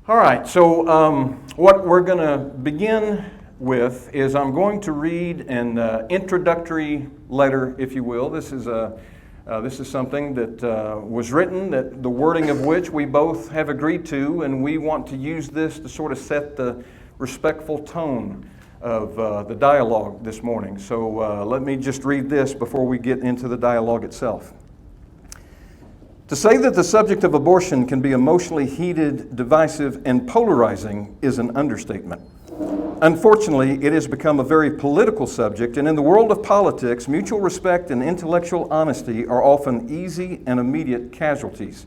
All right, so what we're going to begin with is I'm going to read an introductory letter, if you will. This is something that was written, that the wording of which we both have agreed to, and we want to use this to sort of set the respectful tone of the dialogue this morning. So let me just read this before we get into the dialogue itself. To say that the subject of abortion can be emotionally heated, divisive, and polarizing is an understatement. Unfortunately, it has become a very political subject, and in the world of politics, mutual respect and intellectual honesty are often easy and immediate casualties.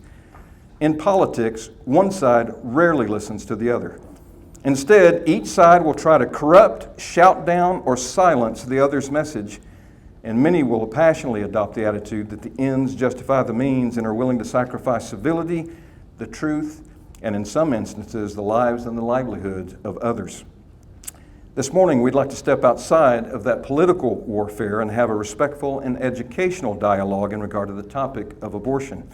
In politics, one side rarely listens to the other. Instead, each side will try to corrupt, shout down, or silence the other's message, and many will passionately adopt the attitude that the ends justify the means and are willing to sacrifice civility, the truth, and in some instances, the lives and the livelihood of others. This morning, we'd like to step outside of that political warfare and have a respectful and educational dialogue in regard to the topic of abortion.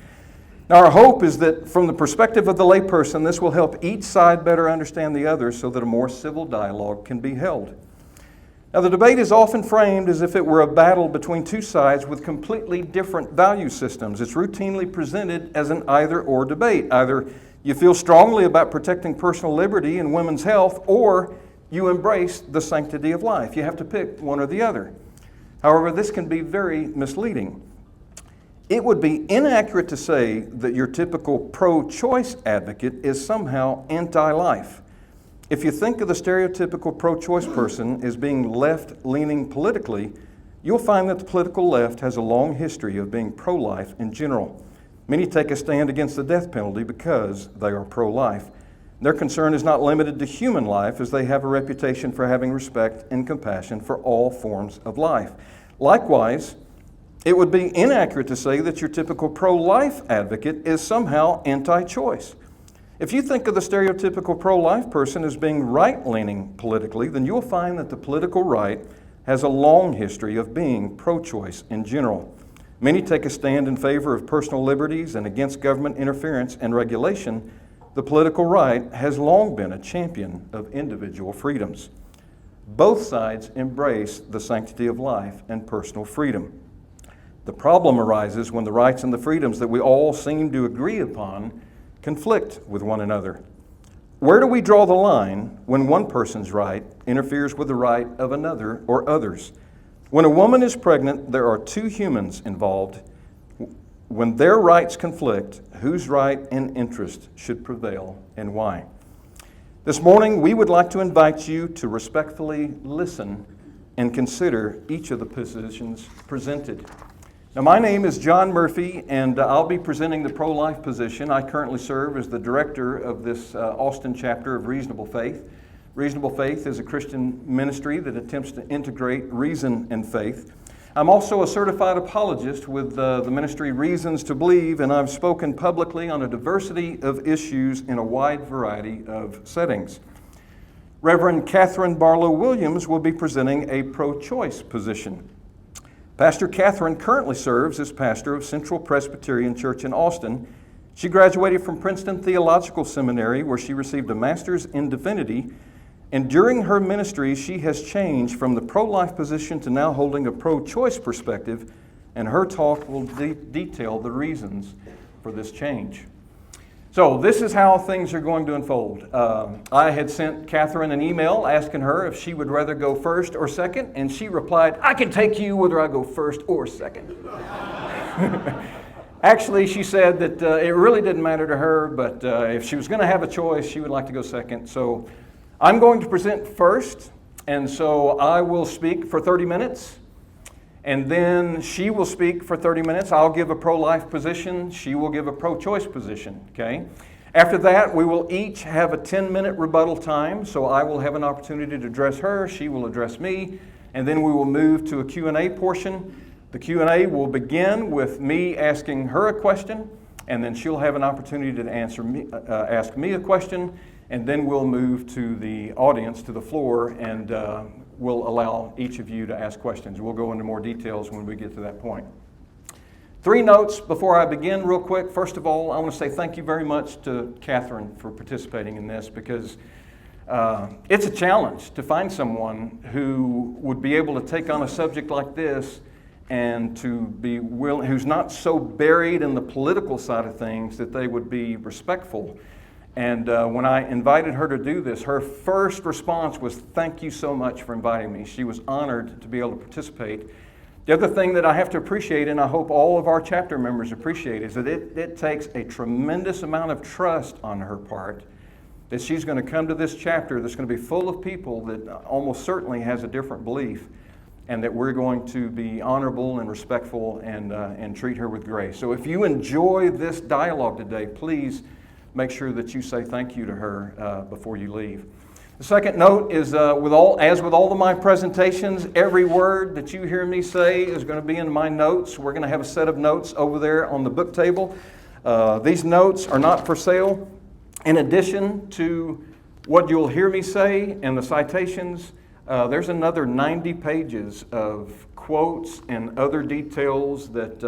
Now, our hope is that from the perspective of the layperson, this will help each side better understand the other so that a more civil dialogue can be held. Now, the debate is often framed as if it were a battle between two sides with completely different value systems. It's routinely presented as an either-or debate. Either you feel strongly about protecting personal liberty and women's health, or you embrace the sanctity of life. You have to pick one or the other. However, this can be very misleading. It would be inaccurate to say that your typical pro-choice advocate is somehow anti-life. If you think of the stereotypical pro-choice person as being left-leaning politically, you'll find that the political left has a long history of being pro-life in general. Many take a stand against the death penalty because they are pro-life. Their concern is not limited to human life, as they have a reputation for having respect and compassion for all forms of life. Likewise, it would be inaccurate to say that your typical pro-life advocate is somehow anti-choice. If you think of the stereotypical pro-life person as being right-leaning politically, then you'll find that the political right has a long history of being pro-choice in general. Many take a stand in favor of personal liberties and against government interference and regulation. The political right has long been a champion of individual freedoms. Both sides embrace the sanctity of life and personal freedom. The problem arises when the rights and the freedoms that we all seem to agree upon conflict with one another. Where do we draw the line when one person's right interferes with the right of another or others? When a woman is pregnant, there are two humans involved. When their rights conflict, whose right and interest should prevail and why? This morning, we would like to invite you to respectfully listen and consider each of the positions presented. Now, my name is John Murphy, and I'll be presenting the pro-life position. I currently serve as the director of this Austin chapter of Reasonable Faith. Reasonable Faith is a Christian ministry that attempts to integrate reason and faith. I'm also a certified apologist with the ministry Reasons to Believe, and I've spoken publicly on a diversity of issues in a wide variety of settings. Reverend Kathryn Barlow-Williams will be presenting a pro-choice position. Pastor Kathryn currently serves as pastor of Central Presbyterian Church in Austin. She graduated from Princeton Theological Seminary, where she received a master's in divinity. And during her ministry, she has changed from the pro-life position to now holding a pro-choice perspective, and her talk will detail the reasons for this change. So this is how things are going to unfold. I had sent Kathryn an email asking her if she would rather go first or second, and she replied, "I can take you whether I go first or second." Actually, she said that it really didn't matter to her, but if she was going to have a choice, she would like to go second. So I'm going to present first, and so I will speak for 30 minutes. And then she will speak for 30 minutes. I'll give a pro-life position. She will give a pro-choice position, okay? After that, we will each have a 10-minute rebuttal time. So I will have an opportunity to address her. She will address me. And then we will move to a Q&A portion. The Q&A will begin with me asking her a question. And then she'll have an opportunity to ask me a question. And then we'll move to the audience, to the floor, and we'll allow each of you to ask questions. We'll go into more details when we get to that point. 3 notes before I begin real quick. First of all, I want to say thank you very much to Kathryn for participating in this, because it's a challenge to find someone who would be able to take on a subject like this and to be willing, who's not so buried in the political side of things that they would be respectful. And when I invited her to do this, her first response was, "Thank you so much for inviting me." She was honored to be able to participate. The other thing that I have to appreciate, and I hope all of our chapter members appreciate, is that it takes a tremendous amount of trust on her part that she's going to come to this chapter that's going to be full of people that almost certainly has a different belief, and that we're going to be honorable and respectful and treat her with grace. So if you enjoy this dialogue today, please make sure that you say thank you to her before you leave. The second note is, as with all of my presentations, every word that you hear me say is going to be in my notes. We're going to have a set of notes over there on the book table. These notes are not for sale. In addition to what you'll hear me say and the citations, there's another 90 pages of quotes and other details that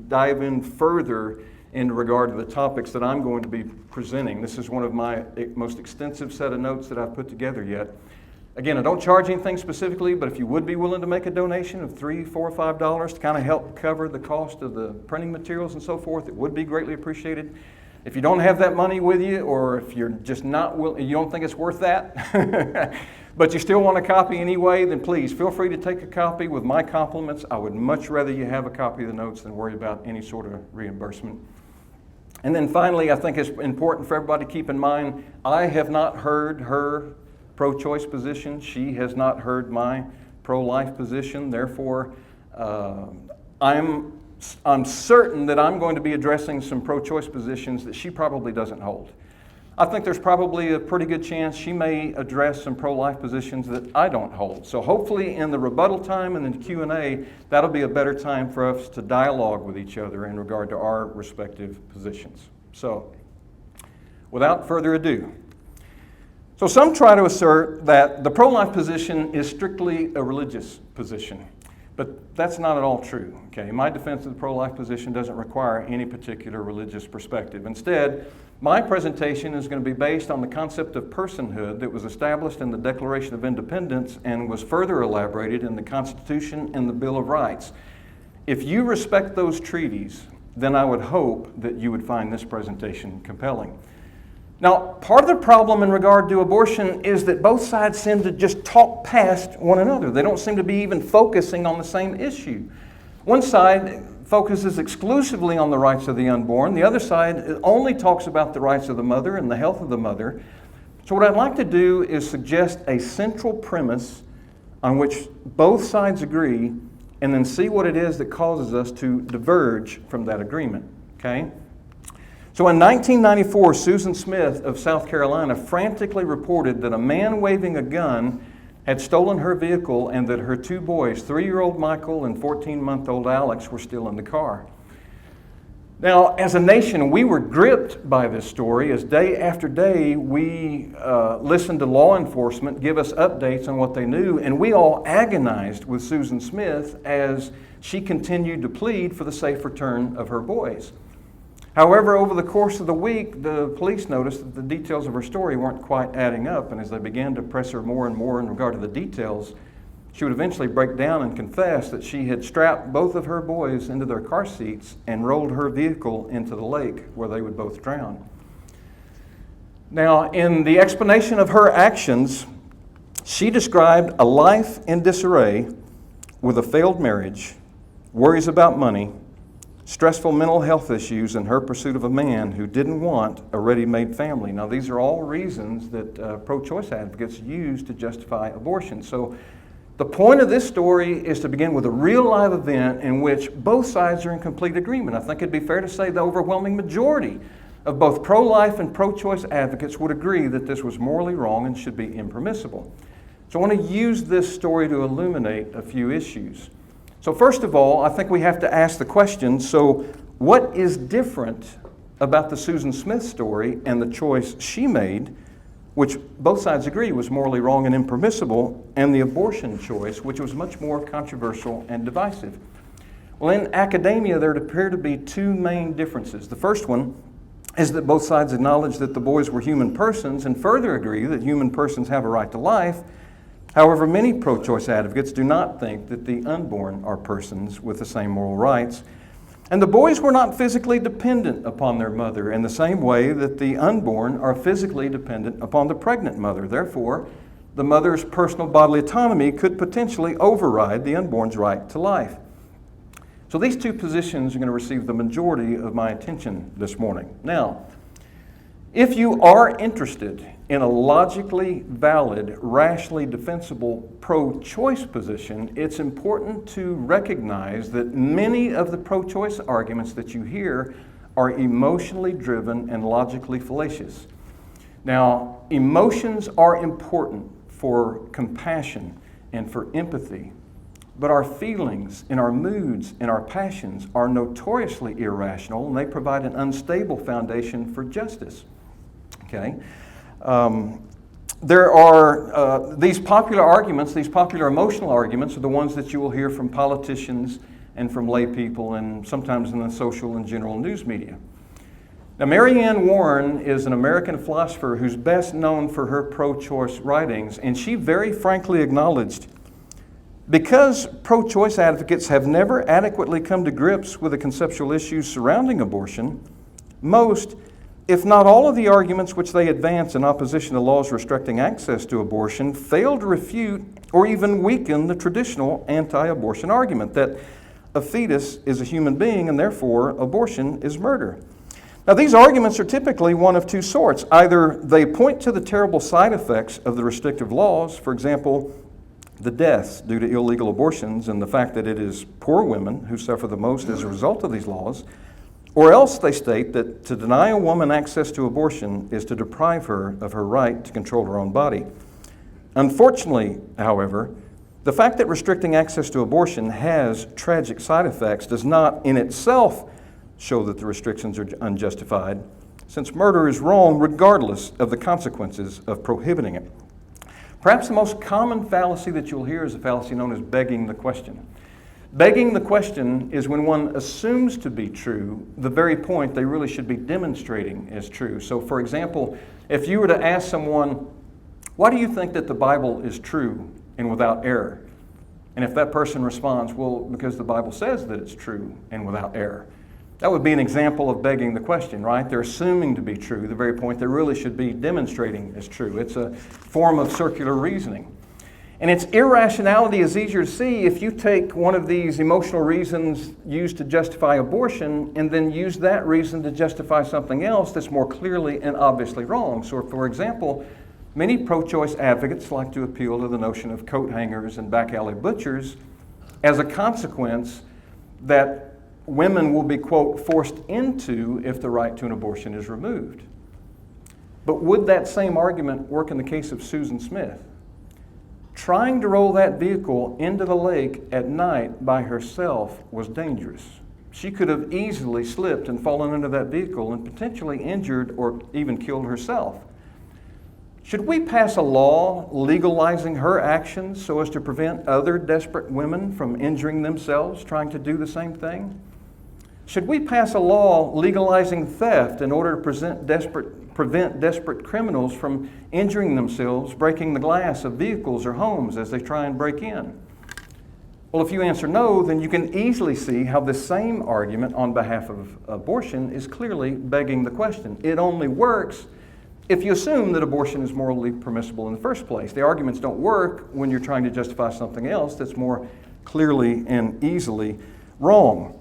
dive in further in regard to the topics that I'm going to be presenting. This is one of my most extensive set of notes that I've put together yet. Again, I don't charge anything specifically, but if you would be willing to make a donation of $3, $4, $5 to kind of help cover the cost of the printing materials and so forth, it would be greatly appreciated. If you don't have that money with you, or if you're just not willing, you don't think it's worth that, but you still want a copy anyway, then please feel free to take a copy with my compliments. I would much rather you have a copy of the notes than worry about any sort of reimbursement. And then finally, I think it's important for everybody to keep in mind, I have not heard her pro-choice position. She has not heard my pro-life position. Therefore, I'm certain that I'm going to be addressing some pro-choice positions that she probably doesn't hold. I think there's probably a pretty good chance she may address some pro-life positions that I don't hold. So hopefully in the rebuttal time and in the Q&A, that'll be a better time for us to dialogue with each other in regard to our respective positions. So, without further ado. So some try to assert that the pro-life position is strictly a religious position. But that's not at all true. Okay? My defense of the pro-life position doesn't require any particular religious perspective. Instead, my presentation is going to be based on the concept of personhood that was established in the Declaration of Independence and was further elaborated in the Constitution and the Bill of Rights. If you respect those treaties, then I would hope that you would find this presentation compelling. Now, part of the problem in regard to abortion is that both sides seem to just talk past one another. They don't seem to be even focusing on the same issue. One side focuses exclusively on the rights of the unborn. The other side only talks about the rights of the mother and the health of the mother. So what I'd like to do is suggest a central premise on which both sides agree, and then see what it is that causes us to diverge from that agreement. Okay? So in 1994, Susan Smith of South Carolina frantically reported that a man waving a gun had stolen her vehicle and that her 2 boys, 3-year-old Michael and 14-month-old Alex, were still in the car. Now, as a nation, we were gripped by this story as day after day we listened to law enforcement give us updates on what they knew, and we all agonized with Susan Smith as she continued to plead for the safe return of her boys. However, over the course of the week, the police noticed that the details of her story weren't quite adding up, and as they began to press her more and more in regard to the details, she would eventually break down and confess that she had strapped both of her boys into their car seats and rolled her vehicle into the lake where they would both drown. Now, in the explanation of her actions, she described a life in disarray with a failed marriage, worries about money, stressful mental health issues, and her pursuit of a man who didn't want a ready-made family. Now, these are all reasons that pro-choice advocates use to justify abortion. So the point of this story is to begin with a real live event in which both sides are in complete agreement. I think it'd be fair to say the overwhelming majority of both pro-life and pro-choice advocates would agree that this was morally wrong and should be impermissible. So I want to use this story to illuminate a few issues. So first of all, I think we have to ask the question, so what is different about the Susan Smith story and the choice she made, which both sides agree was morally wrong and impermissible, and the abortion choice, which was much more controversial and divisive? Well, in academia, there appear to be two main differences. The first one is that both sides acknowledge that the boys were human persons and further agree that human persons have a right to life. However, many pro-choice advocates do not think that the unborn are persons with the same moral rights. And the boys were not physically dependent upon their mother in the same way that the unborn are physically dependent upon the pregnant mother. Therefore, the mother's personal bodily autonomy could potentially override the unborn's right to life. So these two positions are going to receive the majority of my attention this morning. Now, if you are interested in a logically valid, rationally defensible pro-choice position, it's important to recognize that many of the pro-choice arguments that you hear are emotionally driven and logically fallacious. Now, emotions are important for compassion and for empathy, but our feelings and our moods and our passions are notoriously irrational, and they provide an unstable foundation for justice. Okay? There are these popular arguments, these popular emotional arguments are the ones that you will hear from politicians and from lay people and sometimes in the social and general news media. Now, Marianne Warren is an American philosopher who's best known for her pro-choice writings, and she very frankly acknowledged, because pro-choice advocates have never adequately come to grips with the conceptual issues surrounding abortion, most, if not all of the arguments which they advance in opposition to laws restricting access to abortion fail to refute or even weaken the traditional anti-abortion argument that a fetus is a human being and therefore abortion is murder. Now, these arguments are typically one of two sorts. Either they point to the terrible side effects of the restrictive laws, for example, the deaths due to illegal abortions and the fact that it is poor women who suffer the most as a result of these laws, or else they state that to deny a woman access to abortion is to deprive her of her right to control her own body. Unfortunately, however, the fact that restricting access to abortion has tragic side effects does not in itself show that the restrictions are unjustified, since murder is wrong regardless of the consequences of prohibiting it. Perhaps the most common fallacy that you'll hear is a fallacy known as begging the question. Begging the question is when one assumes to be true the very point they really should be demonstrating is true. So, for example, if you were to ask someone, why do you think that the Bible is true and without error? And if that person responds, well, because the Bible says that it's true and without error. That would be an example of begging the question, right? They're assuming to be true the very point they really should be demonstrating is true. It's a form of circular reasoning. And its irrationality is easier to see if you take one of these emotional reasons used to justify abortion and then use that reason to justify something else that's more clearly and obviously wrong. So, for example, many pro-choice advocates like to appeal to the notion of coat hangers and back alley butchers as a consequence that women will be, quote, forced into if the right to an abortion is removed. But would that same argument work in the case of Susan Smith? Trying to roll that vehicle into the lake at night by herself was dangerous. She could have easily slipped and fallen into that vehicle and potentially injured or even killed herself. Should we pass a law legalizing her actions so as to prevent other desperate women from injuring themselves trying to do the same thing? Should we pass a law legalizing theft in order to prevent desperate criminals from injuring themselves, breaking the glass of vehicles or homes as they try and break in? Well, if you answer no, then you can easily see how the same argument on behalf of abortion is clearly begging the question. It only works if you assume that abortion is morally permissible in the first place. The arguments don't work when you're trying to justify something else that's more clearly and easily wrong.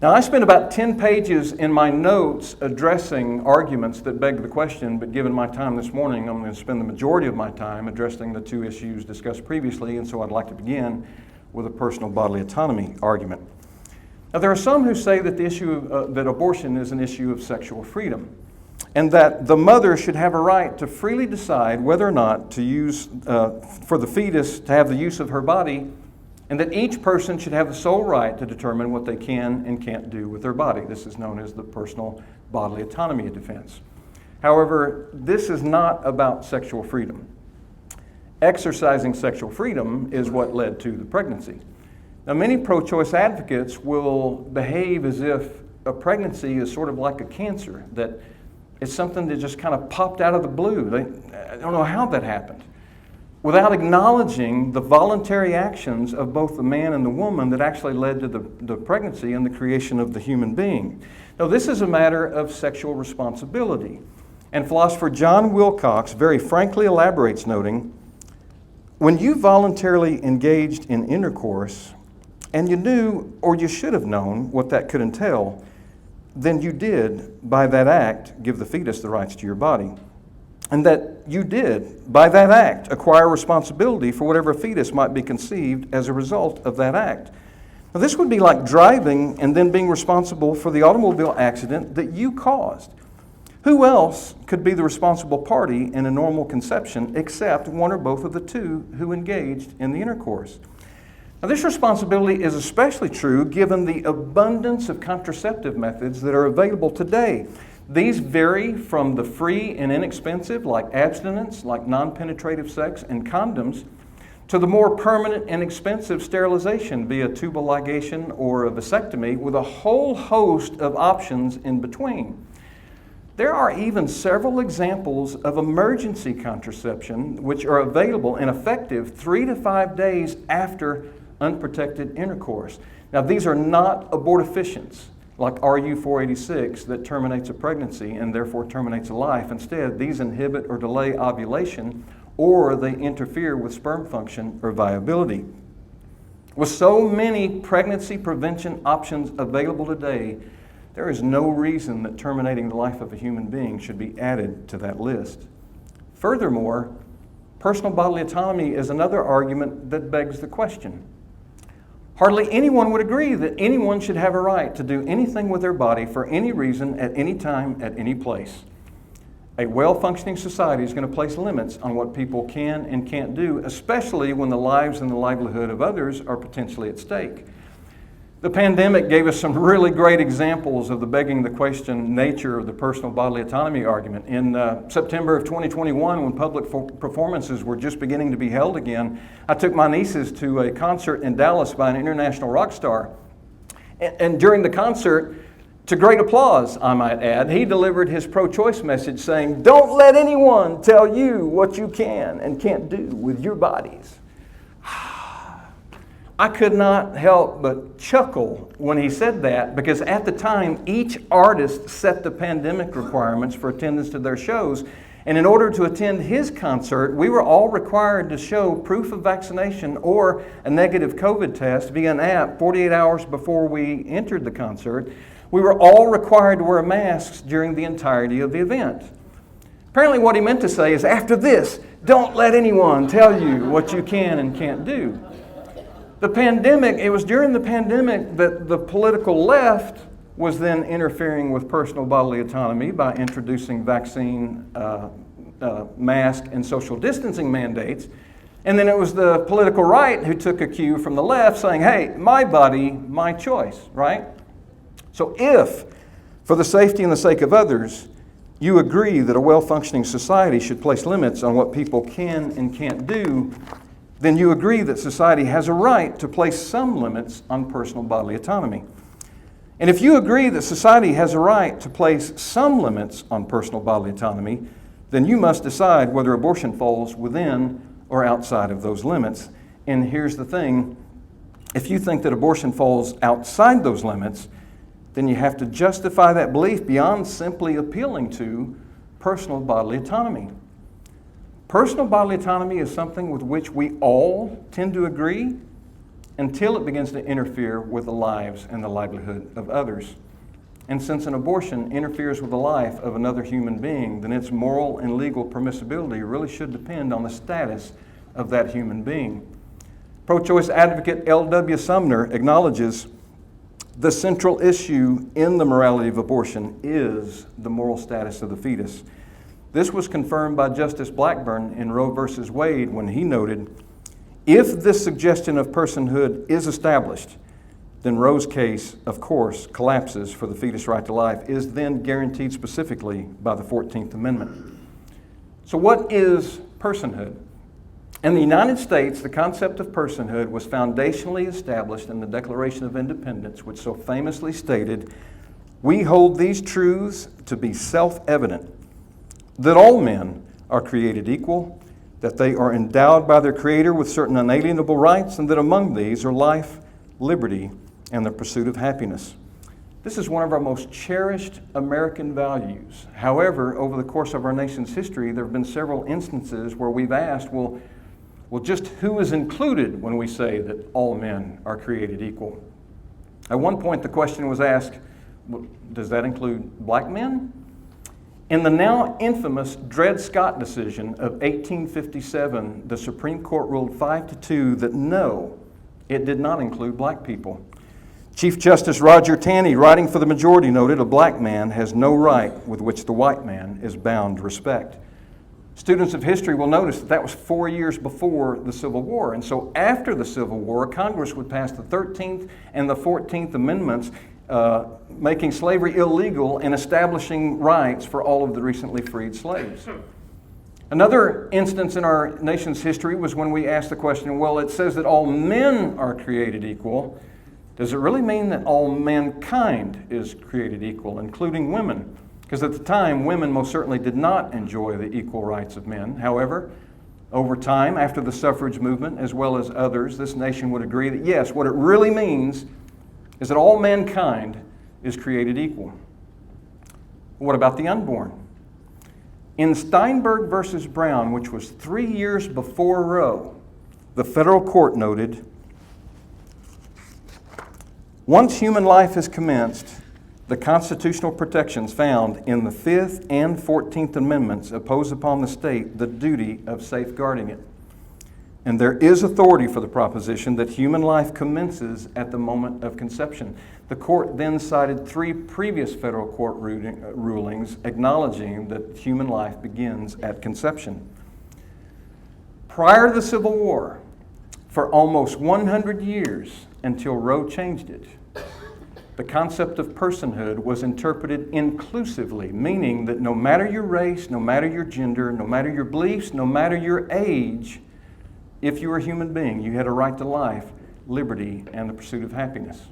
Now, I spent about 10 pages in my notes addressing arguments that beg the question, but given my time this morning, I'm going to spend the majority of my time addressing the two issues discussed previously, and so I'd like to begin with a personal bodily autonomy argument. Now, there are some who say that the issue that abortion is an issue of sexual freedom, and that the mother should have a right to freely decide whether or not to use, for the fetus to have the use of her body, and that each person should have the sole right to determine what they can and can't do with their body. This is known as the personal bodily autonomy defense. However, this is not about sexual freedom. Exercising sexual freedom is what led to the pregnancy. Now, many pro-choice advocates will behave as if a pregnancy is sort of like a cancer, that it's something that just kind of popped out of the blue. I don't know how that happened, without acknowledging the voluntary actions of both the man and the woman that actually led to the pregnancy and the creation of the human being. Now, this is a matter of sexual responsibility. And philosopher John Wilcox very frankly elaborates, noting, when you voluntarily engaged in intercourse, and you knew or you should have known what that could entail, then you did, by that act, give the fetus the rights to your body. And that you did, by that act, acquire responsibility for whatever fetus might be conceived as a result of that act. Now, this would be like driving and then being responsible for the automobile accident that you caused. Who else could be the responsible party in a normal conception except one or both of the two who engaged in the intercourse? Now, this responsibility is especially true given the abundance of contraceptive methods that are available today. These vary from the free and inexpensive, like abstinence, like non-penetrative sex and condoms, to the more permanent and expensive sterilization via tubal ligation or a vasectomy, with a whole host of options in between. There are even several examples of emergency contraception which are available and effective 3 to 5 days after unprotected intercourse. Now, these are not abortifacients like RU-486 that terminates a pregnancy and therefore terminates a life. Instead, these inhibit or delay ovulation, or they interfere with sperm function or viability. With so many pregnancy prevention options available today, there is no reason that terminating the life of a human being should be added to that list. Furthermore, personal bodily autonomy is another argument that begs the question. Hardly anyone would agree that anyone should have a right to do anything with their body for any reason, at any time, at any place. A well-functioning society is going to place limits on what people can and can't do, especially when the lives and the livelihood of others are potentially at stake. The pandemic gave us some really great examples of the begging the question nature of the personal bodily autonomy argument. In September of 2021, when public performances were just beginning to be held again, I took my nieces to a concert in Dallas by an international rock star. And during the concert, to great applause, I might add, he delivered his pro-choice message saying, "Don't let anyone tell you what you can and can't do with your bodies." I could not help but chuckle when he said that, because at the time, each artist set the pandemic requirements for attendance to their shows. And in order to attend his concert, we were all required to show proof of vaccination or a negative COVID test via an app 48 hours before we entered the concert. We were all required to wear masks during the entirety of the event. Apparently what he meant to say is, after this, don't let anyone tell you what you can and can't do. It was during the pandemic that the political left was then interfering with personal bodily autonomy by introducing vaccine, mask, and social distancing mandates. And then it was the political right who took a cue from the left saying, hey, my body, my choice, right? So if, for the safety and the sake of others, you agree that a well-functioning society should place limits on what people can and can't do, then you agree that society has a right to place some limits on personal bodily autonomy. And if you agree that society has a right to place some limits on personal bodily autonomy, then you must decide whether abortion falls within or outside of those limits. And here's the thing, if you think that abortion falls outside those limits, then you have to justify that belief beyond simply appealing to personal bodily autonomy. Personal bodily autonomy is something with which we all tend to agree until it begins to interfere with the lives and the livelihood of others. And since an abortion interferes with the life of another human being, then its moral and legal permissibility really should depend on the status of that human being. Pro-choice advocate L.W. Sumner acknowledges the central issue in the morality of abortion is the moral status of the fetus. This was confirmed by Justice Blackburn in Roe v. Wade when he noted, if this suggestion of personhood is established, then Roe's case, of course, collapses, for the fetus right to life is then guaranteed specifically by the 14th Amendment. So what is personhood? In the United States, the concept of personhood was foundationally established in the Declaration of Independence, which so famously stated, "We hold these truths to be self-evident, that all men are created equal, that they are endowed by their Creator with certain unalienable rights, and that among these are life, liberty, and the pursuit of happiness." This is one of our most cherished American values. However, over the course of our nation's history, there have been several instances where we've asked, well, just who is included when we say that all men are created equal? At one point, the question was asked, well, does that include black men? In the now infamous Dred Scott decision of 1857, the Supreme Court ruled 5-2 that no, it did not include black people. Chief Justice Roger Taney, writing for the majority, noted, "A black man has no right with which the white man is bound to respect." Students of history will notice that was 4 years before the Civil War. And so after the Civil War, Congress would pass the 13th and the 14th Amendments, making slavery illegal and establishing rights for all of the recently freed slaves. Another instance in our nation's history was when we asked the question, well, it says that all men are created equal. Does it really mean that all mankind is created equal, including women? Because at the time, women most certainly did not enjoy the equal rights of men. However, over time, after the suffrage movement, as well as others, this nation would agree that yes, what it really means is that all mankind is created equal. What about the unborn? In Steinberg versus Brown, which was 3 years before Roe, the federal court noted, "Once human life has commenced, the constitutional protections found in the 5th and 14th Amendments impose upon the state the duty of safeguarding it. And there is authority for the proposition that human life commences at the moment of conception." The court then cited 3 previous federal court rulings acknowledging that human life begins at conception. Prior to the Civil War, for almost 100 years, until Roe changed it, the concept of personhood was interpreted inclusively, meaning that no matter your race, no matter your gender, no matter your beliefs, no matter your age, if you were a human being, you had a right to life, liberty, and the pursuit of happiness.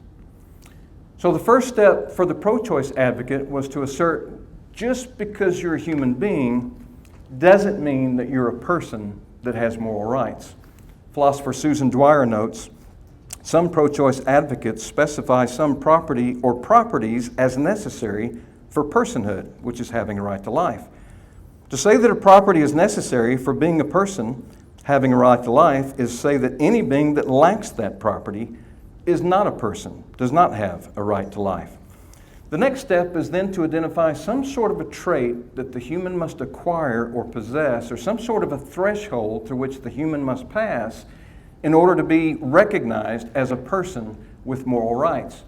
So the first step for the pro-choice advocate was to assert just because you're a human being doesn't mean that you're a person that has moral rights. Philosopher Susan Dwyer notes, "Some pro-choice advocates specify some property or properties as necessary for personhood, which is having a right to life. To say that a property is necessary for being a person having a right to life is to say that any being that lacks that property is not a person, does not have a right to life. The next step is then to identify some sort of a trait that the human must acquire or possess, or some sort of a threshold through which the human must pass in order to be recognized as a person with moral rights."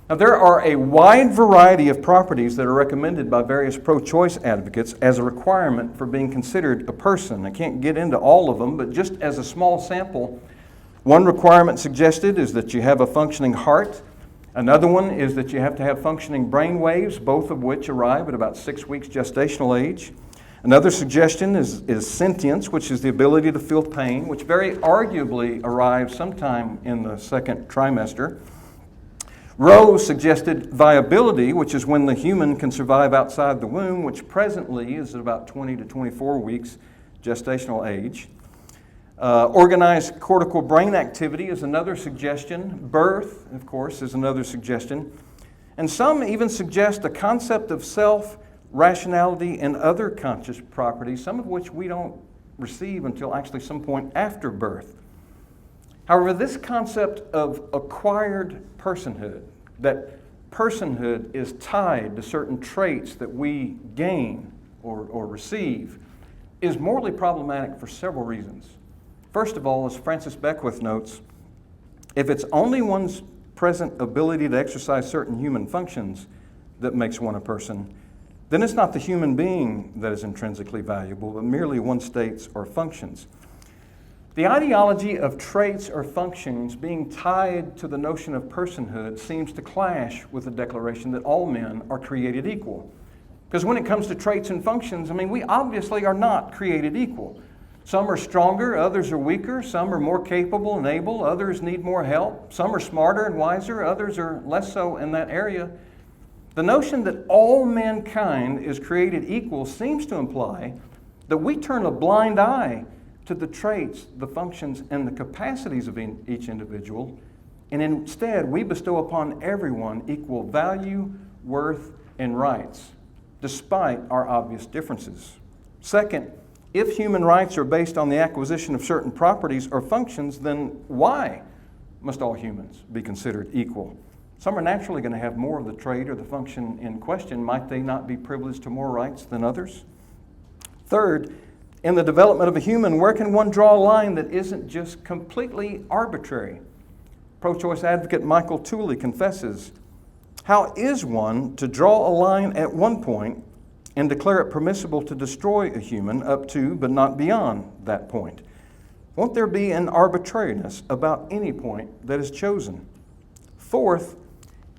Now, there are a wide variety of properties that are recommended by various pro-choice advocates as a requirement for being considered a person. I can't get into all of them, but just as a small sample, one requirement suggested is that you have a functioning heart. Another one is that you have to have functioning brain waves, both of which arrive at about 6 weeks gestational age. Another suggestion is sentience, which is the ability to feel pain, which very arguably arrives sometime in the second trimester. Roe suggested viability, which is when the human can survive outside the womb, which presently is at about 20 to 24 weeks gestational age. Organized cortical brain activity is another suggestion. Birth, of course, is another suggestion. And some even suggest a concept of self, rationality, and other conscious properties, some of which we don't receive until actually some point after birth. However, this concept of acquired personhood, that personhood is tied to certain traits that we gain or receive, is morally problematic for several reasons. First of all, as Francis Beckwith notes, if it's only one's present ability to exercise certain human functions that makes one a person, then it's not the human being that is intrinsically valuable, but merely one's states or functions. The ideology of traits or functions being tied to the notion of personhood seems to clash with the declaration that all men are created equal. Because when it comes to traits and functions, we obviously are not created equal. Some are stronger, others are weaker. Some are more capable and able, others need more help. Some are smarter and wiser, others are less so in that area. The notion that all mankind is created equal seems to imply that we turn a blind eye to the traits, the functions, and the capacities of each individual, and instead we bestow upon everyone equal value, worth, and rights, despite our obvious differences. Second, if human rights are based on the acquisition of certain properties or functions, then why must all humans be considered equal? Some are naturally going to have more of the trait or the function in question. Might they not be privileged to more rights than others? Third, in the development of a human, where can one draw a line that isn't just completely arbitrary? Pro-choice advocate Michael Tooley confesses, how is one to draw a line at one point and declare it permissible to destroy a human up to, but not beyond, that point? Won't there be an arbitrariness about any point that is chosen? Fourth,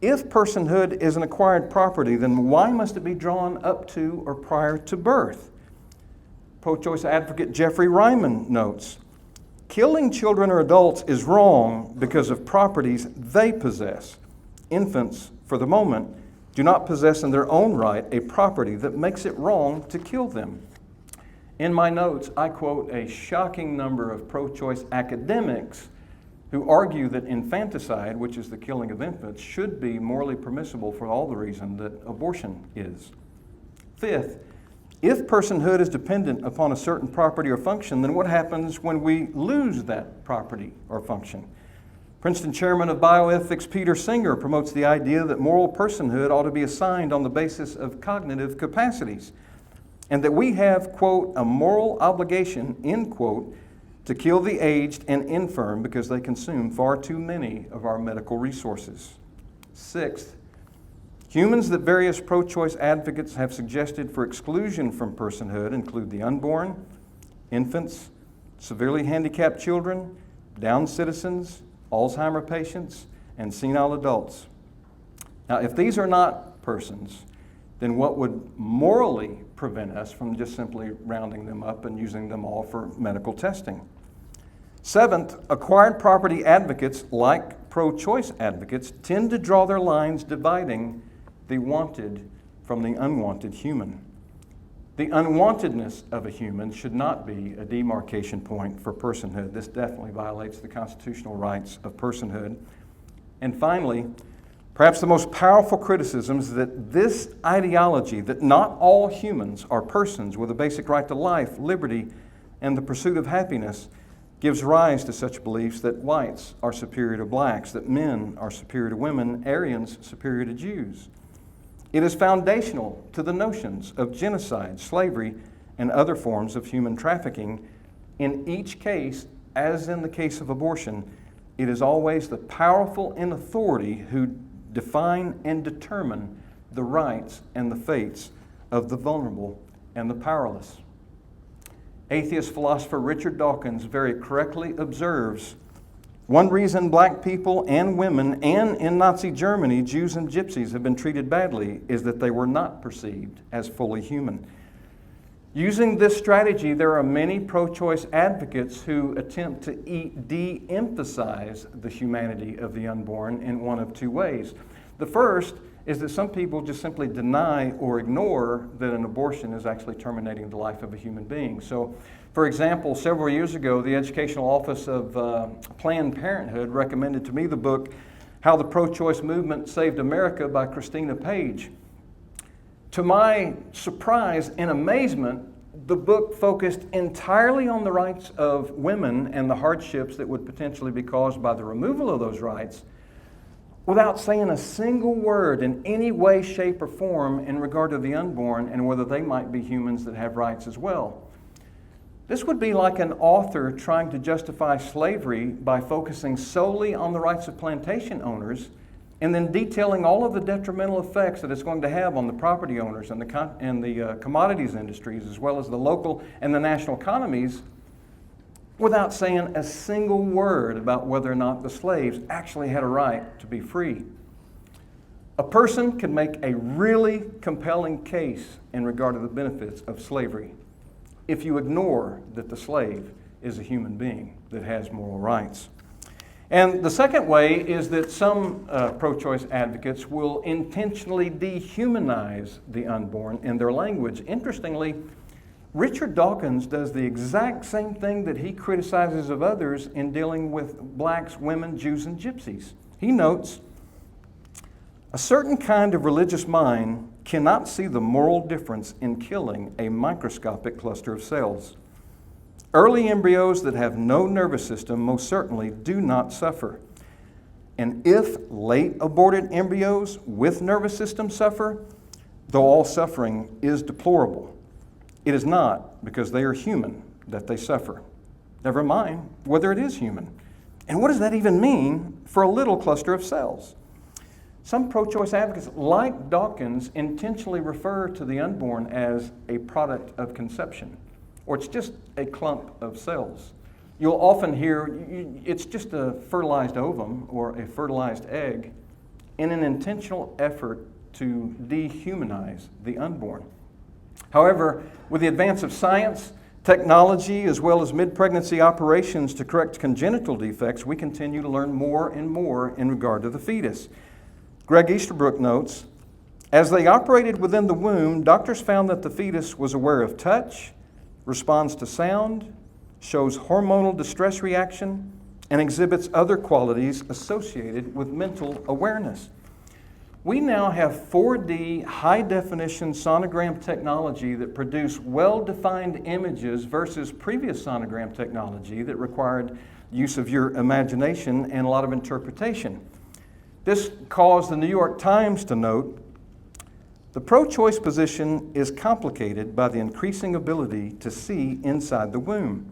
if personhood is an acquired property, then why must it be drawn up to or prior to birth? Pro-choice advocate Jeffrey Ryman notes, killing children or adults is wrong because of properties they possess. Infants, for the moment, do not possess in their own right a property that makes it wrong to kill them. In my notes, I quote a shocking number of pro-choice academics who argue that infanticide, which is the killing of infants, should be morally permissible for all the reason that abortion is. Fifth, if personhood is dependent upon a certain property or function, then what happens when we lose that property or function? Princeton chairman of bioethics Peter Singer promotes the idea that moral personhood ought to be assigned on the basis of cognitive capacities, and that we have, quote, a moral obligation, end quote, to kill the aged and infirm because they consume far too many of our medical resources. Sixth, humans that various pro-choice advocates have suggested for exclusion from personhood include the unborn, infants, severely handicapped children, Down citizens, Alzheimer patients, and senile adults. Now, if these are not persons, then what would morally prevent us from just simply rounding them up and using them all for medical testing? Seventh, acquired property advocates, like pro-choice advocates, tend to draw their lines dividing the wanted from the unwanted human. The unwantedness of a human should not be a demarcation point for personhood. This definitely violates the constitutional rights of personhood. And finally, perhaps the most powerful criticism is that this ideology, that not all humans are persons with a basic right to life, liberty, and the pursuit of happiness, gives rise to such beliefs that whites are superior to blacks, that men are superior to women, Aryans superior to Jews. It is foundational to the notions of genocide, slavery, and other forms of human trafficking. In each case, as in the case of abortion, it is always the powerful in authority who define and determine the rights and the fates of the vulnerable and the powerless. Atheist philosopher Richard Dawkins very correctly observes, one reason black people and women, and in Nazi Germany, Jews and gypsies have been treated badly is that they were not perceived as fully human. Using this strategy, there are many pro-choice advocates who attempt to de-emphasize the humanity of the unborn in one of two ways. The first is that some people just simply deny or ignore that an abortion is actually terminating the life of a human being. So, for example, several years ago, the Educational Office of Planned Parenthood recommended to me the book, How the Pro-Choice Movement Saved America by Christina Page. To my surprise and amazement, the book focused entirely on the rights of women and the hardships that would potentially be caused by the removal of those rights, without saying a single word in any way, shape, or form in regard to the unborn and whether they might be humans that have rights as well. This would be like an author trying to justify slavery by focusing solely on the rights of plantation owners and then detailing all of the detrimental effects that it's going to have on the property owners and the commodities industries, as well as the local and the national economies, without saying a single word about whether or not the slaves actually had a right to be free. A person can make a really compelling case in regard to the benefits of slavery. if you ignore that the slave is a human being that has moral rights. And the second way is that some pro-choice advocates will intentionally dehumanize the unborn in their language. Interestingly, Richard Dawkins does the exact same thing that he criticizes of others in dealing with blacks, women, Jews, and gypsies. He notes, a certain kind of religious mind cannot see the moral difference in killing a microscopic cluster of cells. Early embryos that have no nervous system most certainly do not suffer. And if late aborted embryos with nervous systems suffer, though all suffering is deplorable, it is not because they are human that they suffer. Never mind whether it is human. And what does that even mean for a little cluster of cells? Some pro-choice advocates, like Dawkins, intentionally refer to the unborn as a product of conception, or it's just a clump of cells. You'll often hear it's just a fertilized ovum or a fertilized egg in an intentional effort to dehumanize the unborn. However, with the advance of science, technology, as well as mid-pregnancy operations to correct congenital defects, we continue to learn more and more in regard to the fetus. Greg Easterbrook notes, as they operated within the womb, doctors found that the fetus was aware of touch, responds to sound, shows hormonal distress reaction, and exhibits other qualities associated with mental awareness. We now have 4D high-definition sonogram technology that produce well-defined images versus previous sonogram technology that required use of your imagination and a lot of interpretation. This caused the New York Times to note, the pro-choice position is complicated by the increasing ability to see inside the womb.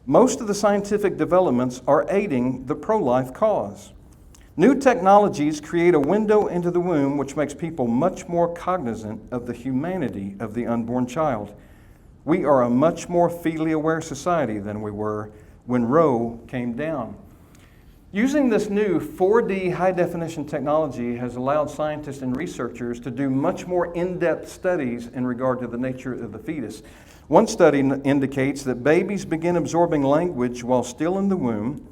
Most of the scientific developments are aiding the pro-life cause. New technologies create a window into the womb which makes people much more cognizant of the humanity of the unborn child. We are a much more fetally aware society than we were when Roe came down. Using this new 4D high-definition technology has allowed scientists and researchers to do much more in-depth studies in regard to the nature of the fetus. One study indicates that babies begin absorbing language while still in the womb,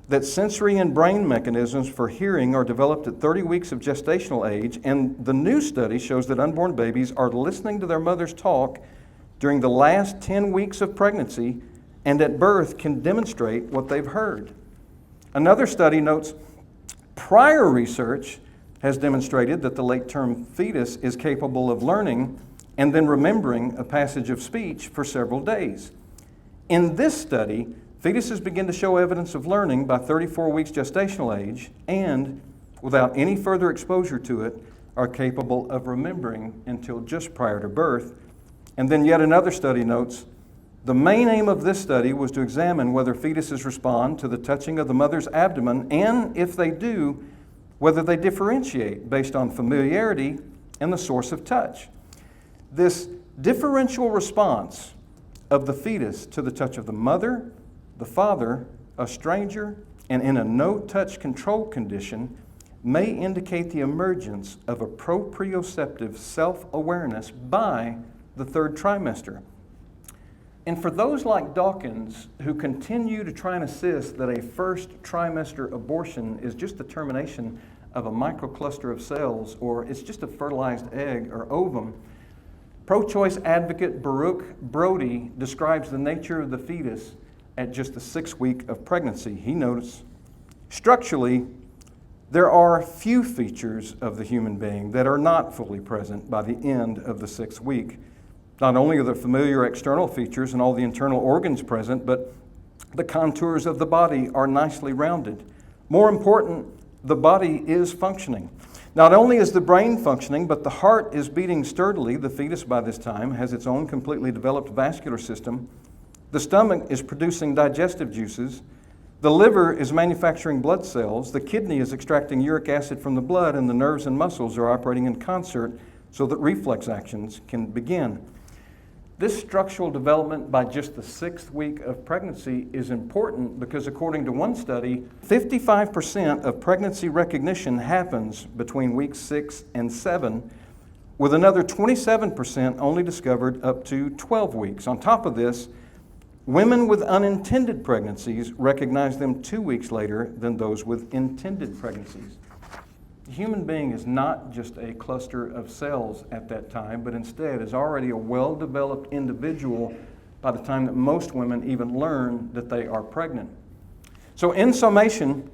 that sensory and brain mechanisms for hearing are developed at 30 weeks of gestational age, and the new study shows that unborn babies are listening to their mothers talk during the last 10 weeks of pregnancy and at birth can demonstrate what they've heard. Another study notes prior research has demonstrated that the late-term fetus is capable of learning and then remembering a passage of speech for several days. In this study, fetuses begin to show evidence of learning by 34 weeks gestational age and, without any further exposure to it, are capable of remembering until just prior to birth. And then yet another study notes, the main aim of this study was to examine whether fetuses respond to the touching of the mother's abdomen, and if they do, whether they differentiate based on familiarity and the source of touch. This differential response of the fetus to the touch of the mother, the father, a stranger, and in a no-touch control condition may indicate the emergence of a proprioceptive self-awareness by the third trimester. And for those like Dawkins who continue to try and insist that a first trimester abortion is just the termination of a microcluster of cells, or it's just a fertilized egg or ovum, pro-choice advocate Baruch Brody describes the nature of the fetus at just the 6th week of pregnancy. He notes, structurally, there are few features of the human being that are not fully present by the end of the 6th week. Not only are the familiar external features and all the internal organs present, but the contours of the body are nicely rounded. More important, the body is functioning. Not only is the brain functioning, but the heart is beating sturdily. The fetus by this time has its own completely developed vascular system. The stomach is producing digestive juices. The liver is manufacturing blood cells. The kidney is extracting uric acid from the blood, and the nerves and muscles are operating in concert so that reflex actions can begin. This structural development by just the 6th week of pregnancy is important because according to one study, 55% of pregnancy recognition happens between weeks 6 and 7, with another 27% only discovered up to 12 weeks. On top of this, women with unintended pregnancies recognize them 2 weeks later than those with intended pregnancies. The human being is not just a cluster of cells at that time, but instead is already a well-developed individual by the time that most women even learn that they are pregnant. So in summation,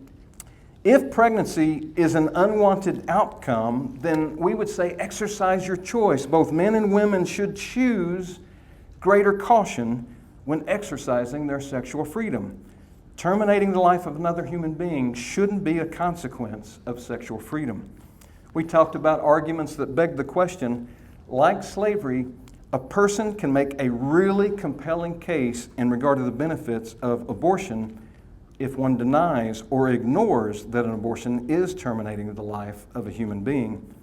if pregnancy is an unwanted outcome, then we would say exercise your choice. Both men and women should choose greater caution when exercising their sexual freedom. Terminating the life of another human being shouldn't be a consequence of sexual freedom. We talked about arguments that beg the question, like slavery, a person can make a really compelling case in regard to the benefits of abortion if one denies or ignores that an abortion is terminating the life of a human being.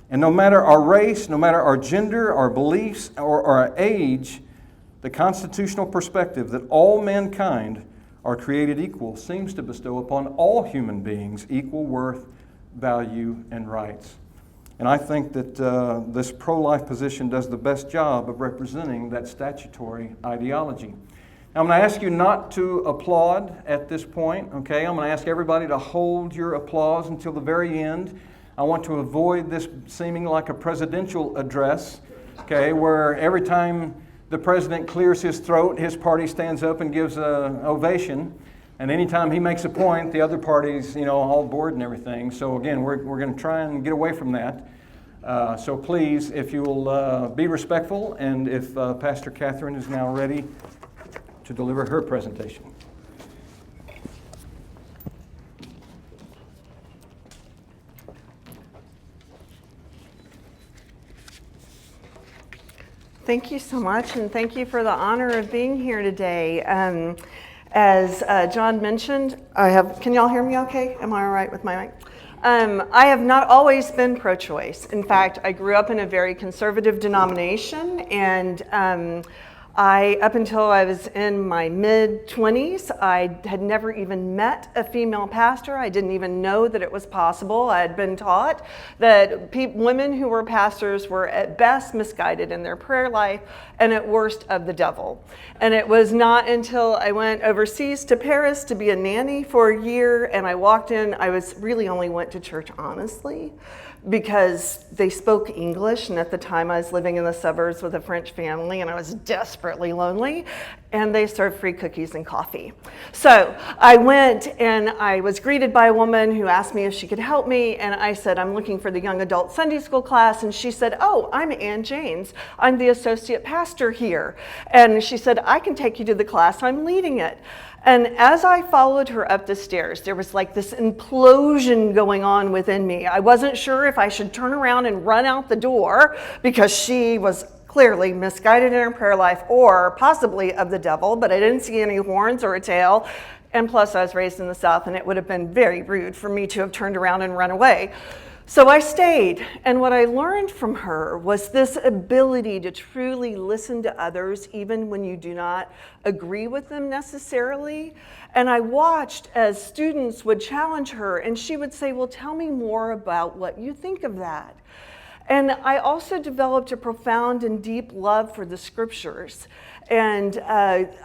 And no matter our race, no matter our gender, our beliefs, or our age, the constitutional perspective that all mankind are created equal seems to bestow upon all human beings equal worth, value, and rights. And I think that this pro-life position does the best job of representing that statutory ideology. Now, I'm going to ask you not to applaud at this point, okay? I'm going to ask everybody to hold your applause until the very end. I want to avoid this seeming like a presidential address, okay, where every time the president clears his throat, his party stands up and gives an ovation. And anytime he makes a point, the other party's, all bored and everything. So again, we're going to try and get away from that. So please, if you will be respectful, and if Pastor Kathryn is now ready to deliver her presentation. Thank you so much, and thank you for the honor of being here today. As John mentioned, can y'all hear me okay? Am I all right with my mic? I have not always been pro-choice. In fact, I grew up in a very conservative denomination, and up until I was in my mid-20s, I had never even met a female pastor. I didn't even know that it was possible. I had been taught that women who were pastors were at best misguided in their prayer life and at worst of the devil. And it was not until I went overseas to Paris to be a nanny for a year, and I walked in, I really only went to church honestly, because they spoke English, and at the time I was living in the suburbs with a French family and I was desperately lonely, and they served free cookies and coffee. So I went and I was greeted by a woman who asked me if she could help me, and I said, I'm looking for the young adult Sunday school class, and she said, oh, I'm Ann James. I'm the associate pastor here. And she said, I can take you to the class, I'm leading it. And as I followed her up the stairs, there was like this implosion going on within me. I wasn't sure if I should turn around and run out the door because she was clearly misguided in her prayer life or possibly of the devil, but I didn't see any horns or a tail. And plus, I was raised in the South, and it would have been very rude for me to have turned around and run away. So I stayed, and what I learned from her was this ability to truly listen to others even when you do not agree with them necessarily. And I watched as students would challenge her, and she would say, well, tell me more about what you think of that. And I also developed a profound and deep love for the scriptures and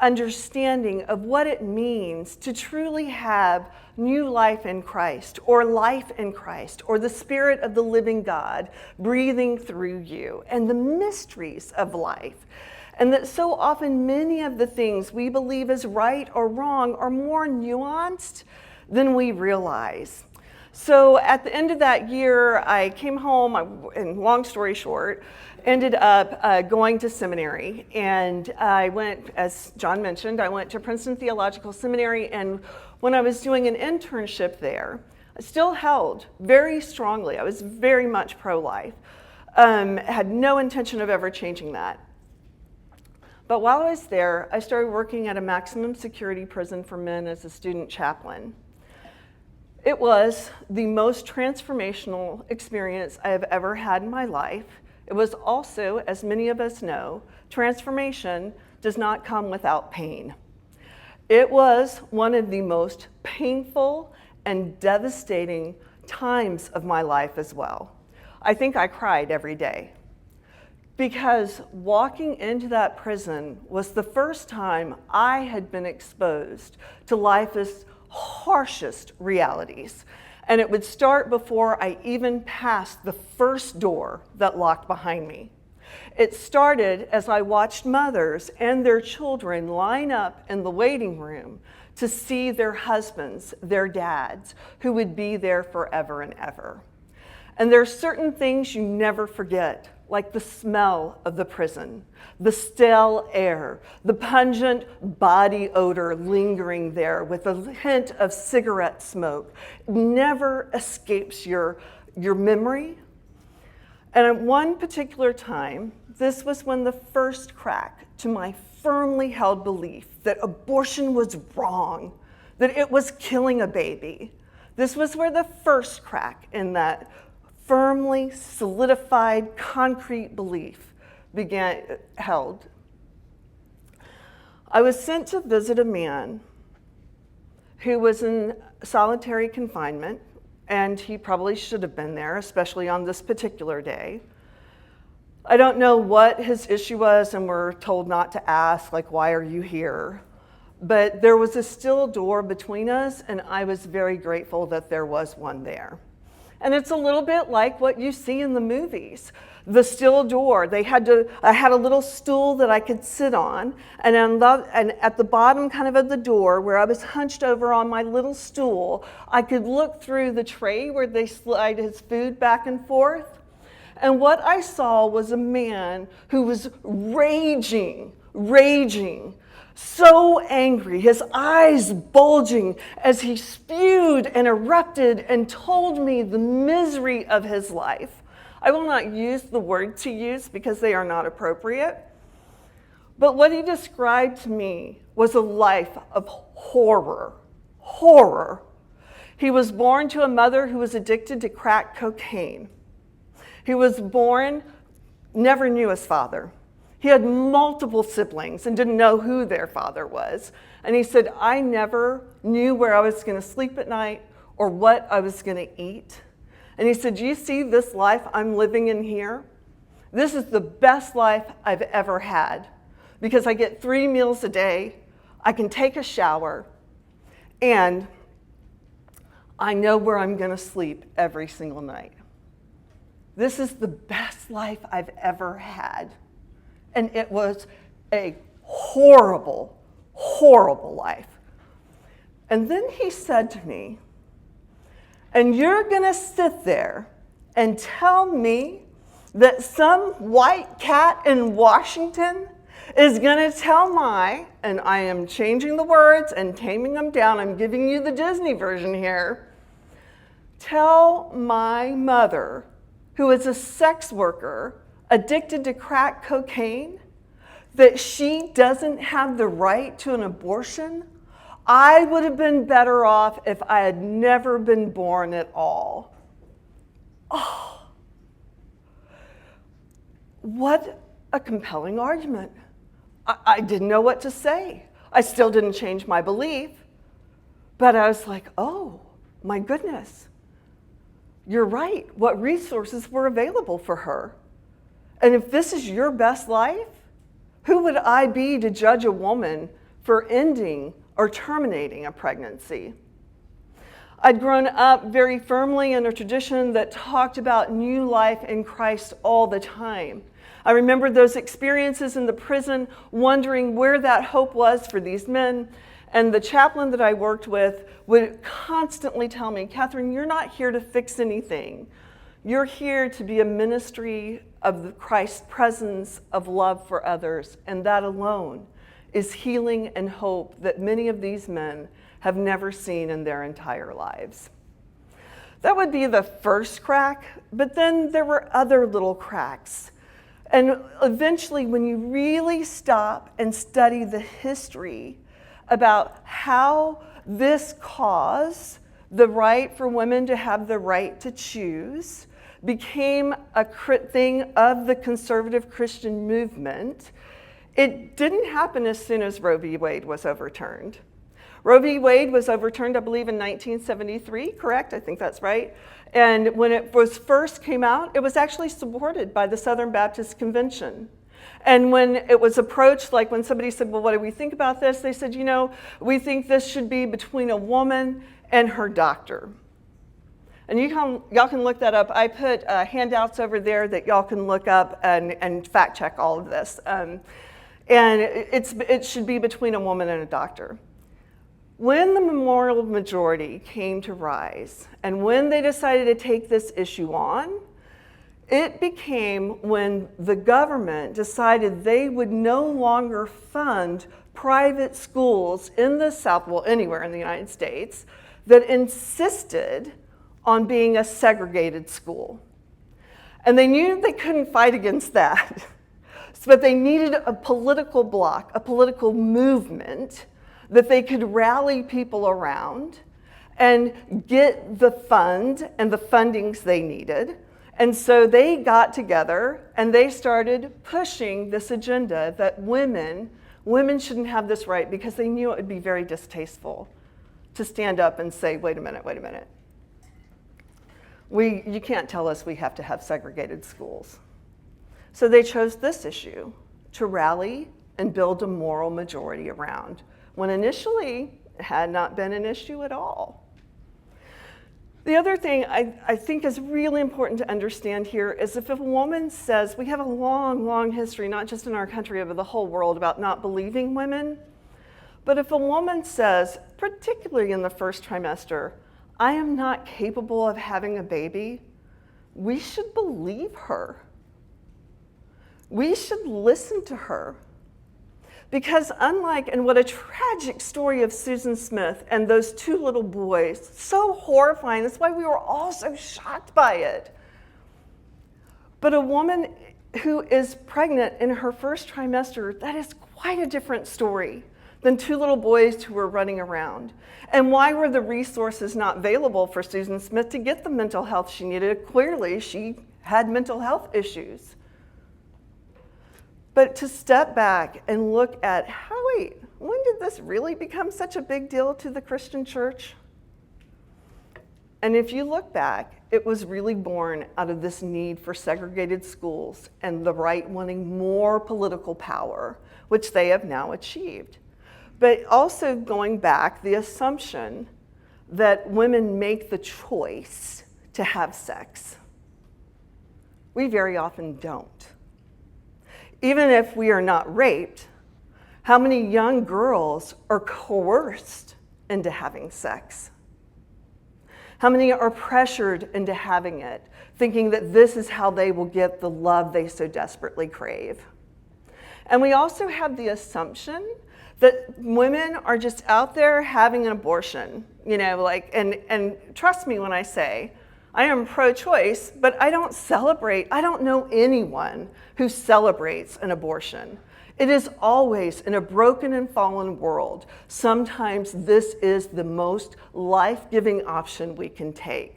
understanding of what it means to truly have new life in Christ, or life in Christ, or the Spirit of the living God breathing through you, and the mysteries of life. And that so often many of the things we believe is right or wrong are more nuanced than we realize. So at the end of that year, I came home, and long story short, ended up going to seminary. And I went, as John mentioned, I went to Princeton Theological Seminary, and when I was doing an internship there, I still held very strongly. I was very much pro-life. Had no intention of ever changing that. But while I was there, I started working at a maximum security prison for men as a student chaplain. It was the most transformational experience I have ever had in my life. It was also, as many of us know, transformation does not come without pain. It was one of the most painful and devastating times of my life as well. I think I cried every day. Because walking into that prison was the first time I had been exposed to life's harshest realities. And it would start before I even passed the first door that locked behind me. It started as I watched mothers and their children line up in the waiting room to see their husbands, their dads, who would be there forever and ever. And there are certain things you never forget, like the smell of the prison, the stale air, the pungent body odor lingering there with a hint of cigarette smoke. It never escapes your memory. And at one particular time, this was when the first crack to my firmly held belief that abortion was wrong, that it was killing a baby. This was where the first crack in that firmly solidified concrete belief held. I was sent to visit a man who was in solitary confinement, and he probably should have been there, especially on this particular day. I don't know what his issue was, and we're told not to ask, like, why are you here? But there was a still door between us, and I was very grateful that there was one there. And it's a little bit like what you see in the movies. The still door, I had a little stool that I could sit on, and at the bottom kind of the door where I was hunched over on my little stool, I could look through the tray where they slide his food back and forth. And what I saw was a man who was raging, so angry, his eyes bulging as he spewed and erupted and told me the misery of his life. I will not use the word to use because they are not appropriate. But what he described to me was a life of horror. He was born to a mother who was addicted to crack cocaine. He was born, never knew his father. He had multiple siblings and didn't know who their father was. And he said, I never knew where I was going to sleep at night or what I was going to eat. And he said, do you see this life I'm living in here? This is the best life I've ever had because I get 3 meals a day, I can take a shower, and I know where I'm going to sleep every single night. This is the best life I've ever had. And it was a horrible, horrible life. And then he said to me, and you're gonna sit there and tell me that some white cat in Washington is gonna tell and I am changing the words and taming them down, I'm giving you the Disney version here, tell my mother, who is a sex worker, addicted to crack cocaine, that she doesn't have the right to an abortion? I would have been better off if I had never been born at all. Oh, what a compelling argument. I didn't know what to say. I still didn't change my belief, but I was like, oh my goodness, you're right. What resources were available for her? And if this is your best life, who would I be to judge a woman for ending or terminating a pregnancy? I'd grown up very firmly in a tradition that talked about new life in Christ all the time. I remember those experiences in the prison, wondering where that hope was for these men. And the chaplain that I worked with would constantly tell me, Kathryn, you're not here to fix anything. You're here to be a ministry of Christ's presence of love for others, and that alone is healing and hope that many of these men have never seen in their entire lives. That would be the first crack, but then there were other little cracks. And eventually, when you really stop and study the history about how this cause, the right for women to have the right to choose, became a thing of the conservative Christian movement, it didn't happen as soon as Roe v. Wade was overturned. Roe v. Wade was overturned, I believe, in 1973, correct? I think that's right. And when it was first came out, it was actually supported by the Southern Baptist Convention. And when it was approached, like when somebody said, well, what do we think about this? They said, you know, we think this should be between a woman and her doctor. And y'all can look that up. I put handouts over there that y'all can look up and fact check all of this. And it should be between a woman and a doctor. When the moral majority came to rise, and when they decided to take this issue on, it became when the government decided they would no longer fund private schools in the South, well, anywhere in the United States, that insisted on being a segregated school. And they knew they couldn't fight against that, but they needed a political bloc, a political movement that they could rally people around and get the fund and the fundings they needed. And so they got together and they started pushing this agenda that women shouldn't have this right, because they knew it would be very distasteful to stand up and say, wait a minute. You can't tell us we have to have segregated schools. So they chose this issue to rally and build a moral majority around, when initially it had not been an issue at all. The other thing I think is really important to understand here is if a woman says, we have a long, long history, not just in our country, but the whole world, about not believing women. But if a woman says, particularly in the first trimester, I am not capable of having a baby, we should believe her. We should listen to her. Because unlike, and what a tragic story of Susan Smith and those two little boys, so horrifying, that's why we were all so shocked by it. But a woman who is pregnant in her first trimester, that is quite a different story than two little boys who were running around. And why were the resources not available for Susan Smith to get the mental health she needed? Clearly, she had mental health issues. But to step back and look at, wait, when did this really become such a big deal to the Christian church? And if you look back, it was really born out of this need for segregated schools and the right wanting more political power, which they have now achieved. But also going back, the assumption that women make the choice to have sex. We very often don't. Even if we are not raped, how many young girls are coerced into having sex? How many are pressured into having it, thinking that this is how they will get the love they so desperately crave? And we also have the assumption that women are just out there having an abortion, and trust me when I say, I am pro-choice, but I don't know anyone who celebrates an abortion. It is always, in a broken and fallen world, sometimes this is the most life-giving option we can take.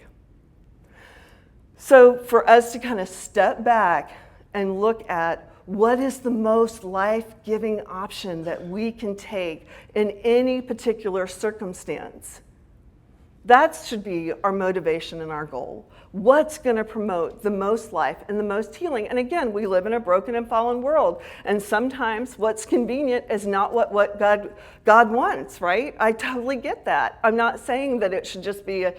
So for us to kind of step back and look at what is the most life-giving option that we can take in any particular circumstance, that should be our motivation and our goal. What's going to promote the most life and the most healing? And again, we live in a broken and fallen world. And sometimes what's convenient is not what God wants, right? I totally get that. I'm not saying that it should just be, if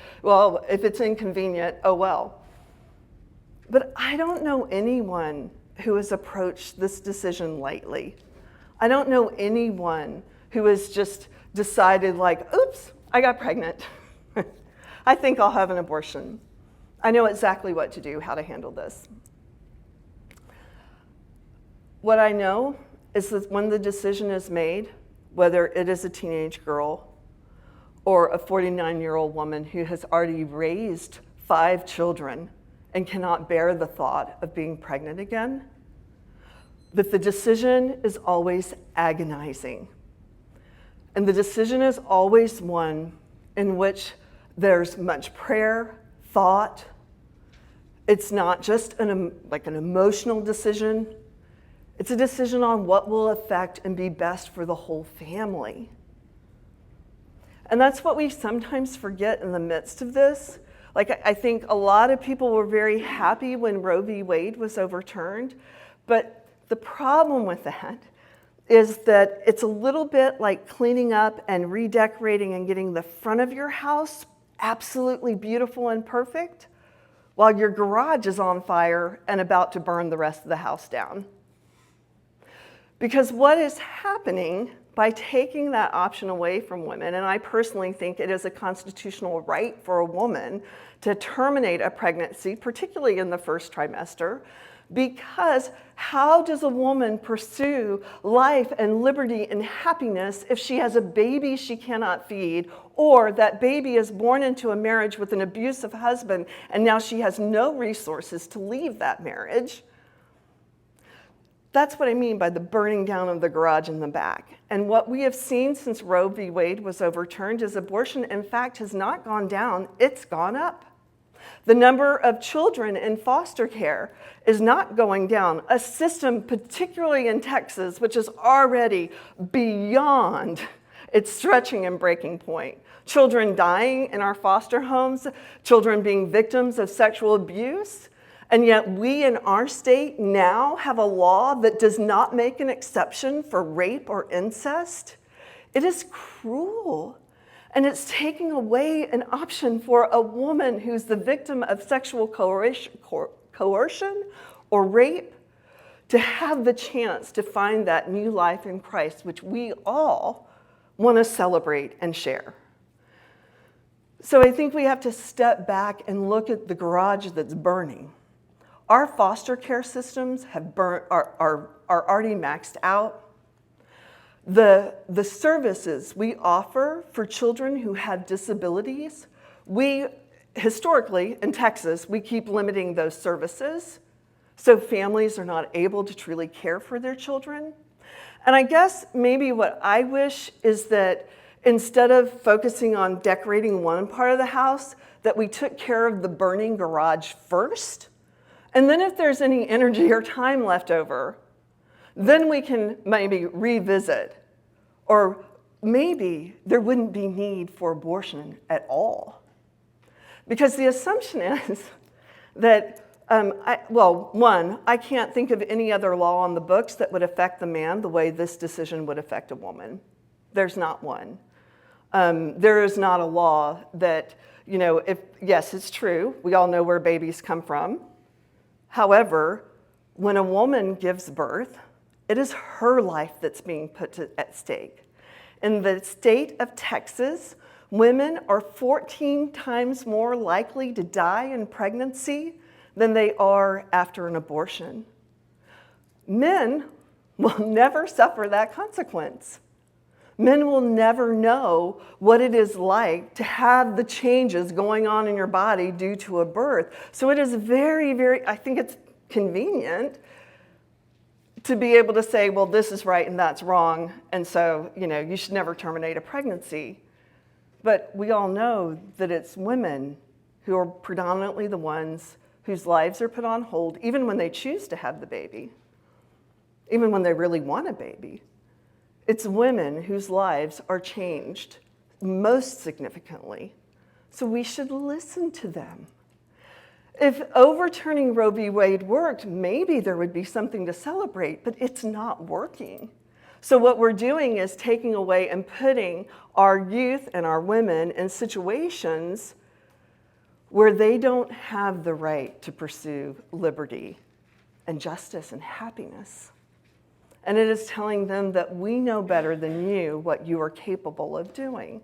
it's inconvenient, oh well. But I don't know anyone who has approached this decision lightly. I don't know anyone who has just decided oops, I got pregnant. I think I'll have an abortion. I know exactly what to do, how to handle this. What I know is that when the decision is made, whether it is a teenage girl or a 49-year-old woman who has already raised 5 children and cannot bear the thought of being pregnant again, that the decision is always agonizing. And the decision is always one in which there's much prayer, thought. It's not just an emotional decision. It's a decision on what will affect and be best for the whole family. And that's what we sometimes forget in the midst of this. Like, I think a lot of people were very happy when Roe v. Wade was overturned, but the problem with that is that it's a little bit like cleaning up and redecorating and getting the front of your house absolutely beautiful and perfect while your garage is on fire and about to burn the rest of the house down. Because what is happening by taking that option away from women, and I personally think it is a constitutional right for a woman to terminate a pregnancy, particularly in the first trimester, because how does a woman pursue life and liberty and happiness if she has a baby she cannot feed, or that baby is born into a marriage with an abusive husband and now she has no resources to leave that marriage? That's what I mean by the burning down of the garage in the back. And what we have seen since Roe v. Wade was overturned is abortion, in fact, has not gone down, it's gone up. The number of children in foster care is not going down. A system, particularly in Texas, which is already beyond its stretching and breaking point. Children dying in our foster homes, children being victims of sexual abuse, and yet we in our state now have a law that does not make an exception for rape or incest. It is cruel. And it's taking away an option for a woman who's the victim of sexual coercion or rape to have the chance to find that new life in Christ, which we all want to celebrate and share. So I think we have to step back and look at the garage that's burning. Our foster care systems are already maxed out. The services we offer for children who have disabilities, we historically in Texas, we keep limiting those services so families are not able to truly care for their children. And I guess maybe what I wish is that instead of focusing on decorating one part of the house, that we took care of the burning garage first. And then if there's any energy or time left over, then we can maybe revisit. Or maybe there wouldn't be need for abortion at all. Because the assumption is that, I can't think of any other law on the books that would affect the man the way this decision would affect a woman. There's not one. There is not a law that, yes, it's true, we all know where babies come from. However, when a woman gives birth, it is her life that's being put at stake. In the state of Texas, women are 14 times more likely to die in pregnancy than they are after an abortion. Men will never suffer that consequence. Men will never know what it is like to have the changes going on in your body due to a birth. So it is very, very, I think it's convenient to be able to say, well, this is right and that's wrong, and so, you should never terminate a pregnancy. But we all know that it's women who are predominantly the ones whose lives are put on hold, even when they choose to have the baby, even when they really want a baby. It's women whose lives are changed most significantly. So we should listen to them. If overturning Roe v. Wade worked, maybe there would be something to celebrate, but it's not working. So what we're doing is taking away and putting our youth and our women in situations where they don't have the right to pursue liberty and justice and happiness. And it is telling them that we know better than you what you are capable of doing.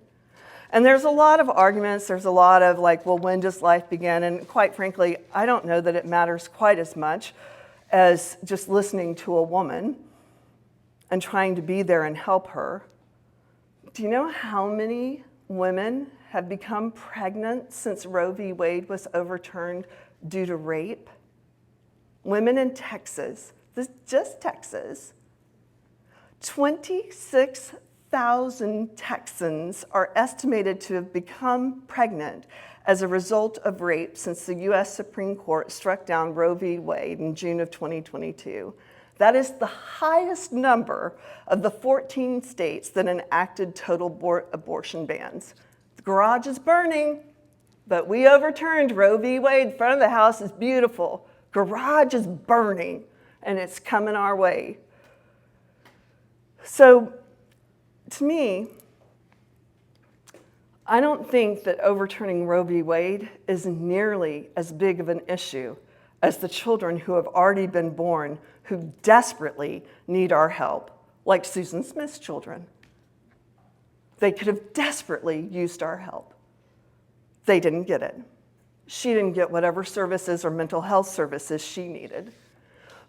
And there's a lot of arguments, there's a lot of when does life begin? And quite frankly, I don't know that it matters quite as much as just listening to a woman and trying to be there and help her. Do you know how many women have become pregnant since Roe v. Wade was overturned due to rape? Women in Texas, just Texas, 26,000 Texans are estimated to have become pregnant as a result of rape since the U.S. Supreme Court struck down Roe v. Wade in June of 2022. That is the highest number of the 14 states that enacted total abortion bans. The garage is burning, but we overturned Roe v. Wade. Front of the house is beautiful. Garage is burning, and it's coming our way. So, to me, I don't think that overturning Roe v. Wade is nearly as big of an issue as the children who have already been born who desperately need our help, like Susan Smith's children. They could have desperately used our help. They didn't get it. She didn't get whatever services or mental health services she needed.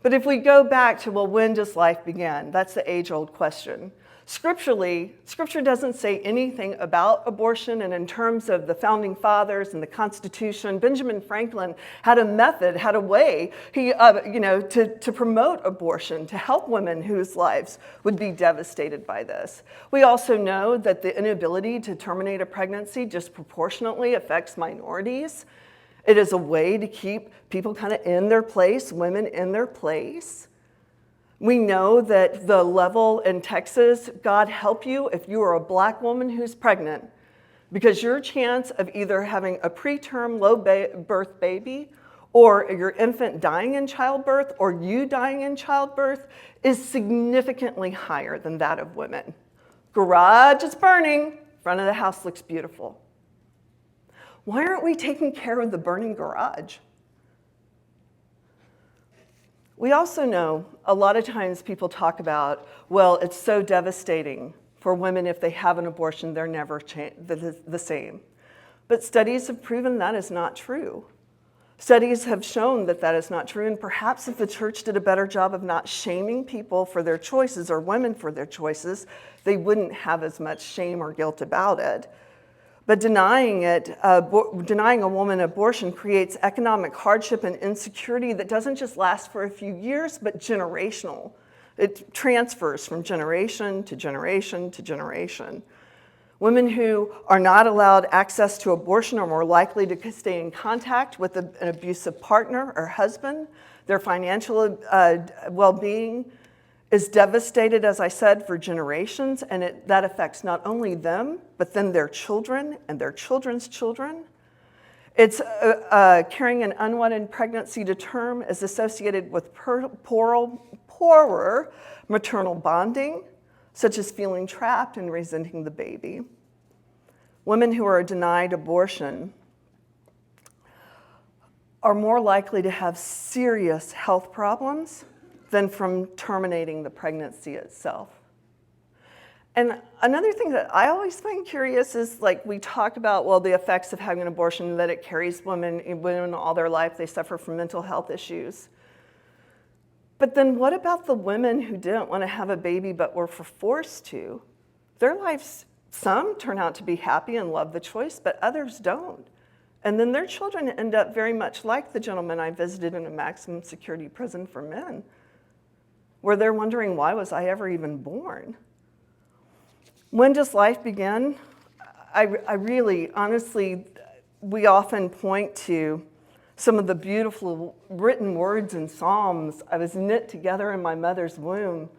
But if we go back to, well, when does life begin? That's the age-old question. Scripturally, Scripture doesn't say anything about abortion, and in terms of the founding fathers and the Constitution, Benjamin Franklin had a method, had a way, to promote abortion, to help women whose lives would be devastated by this. We also know that the inability to terminate a pregnancy disproportionately affects minorities. It is a way to keep people kind of in their place, women in their place. We know that the level in Texas, God help you if you are a black woman who's pregnant, because your chance of either having a preterm low birth baby or your infant dying in childbirth or you dying in childbirth is significantly higher than that of women. Garage is burning, front of the house looks beautiful. Why aren't we taking care of the burning garage? We also know a lot of times people talk about, well, it's so devastating for women if they have an abortion, they're never the same. But studies have proven that is not true. Studies have shown that that is not true, and perhaps if the church did a better job of not shaming people for their choices or women for their choices, they wouldn't have as much shame or guilt about it. But denying a woman abortion creates economic hardship and insecurity that doesn't just last for a few years, but generational. It transfers from generation to generation to generation. Women who are not allowed access to abortion are more likely to stay in contact with an abusive partner or husband. Their financial well-being is devastated, as I said, for generations, and that affects not only them, but then their children and their children's children. It's carrying an unwanted pregnancy to term is associated with poorer maternal bonding, such as feeling trapped and resenting the baby. Women who are denied abortion are more likely to have serious health problems than from terminating the pregnancy itself. And another thing that I always find curious is, like, we talk about, well, the effects of having an abortion, that it carries women all their life, they suffer from mental health issues. But then what about the women who didn't want to have a baby but were forced to? Their lives, some turn out to be happy and love the choice, but others don't. And then their children end up very much like the gentleman I visited in a maximum security prison for men, where they're wondering, why was I ever even born? When does life begin? I really, honestly, we often point to some of the beautiful written words in Psalms. I was knit together in my mother's womb.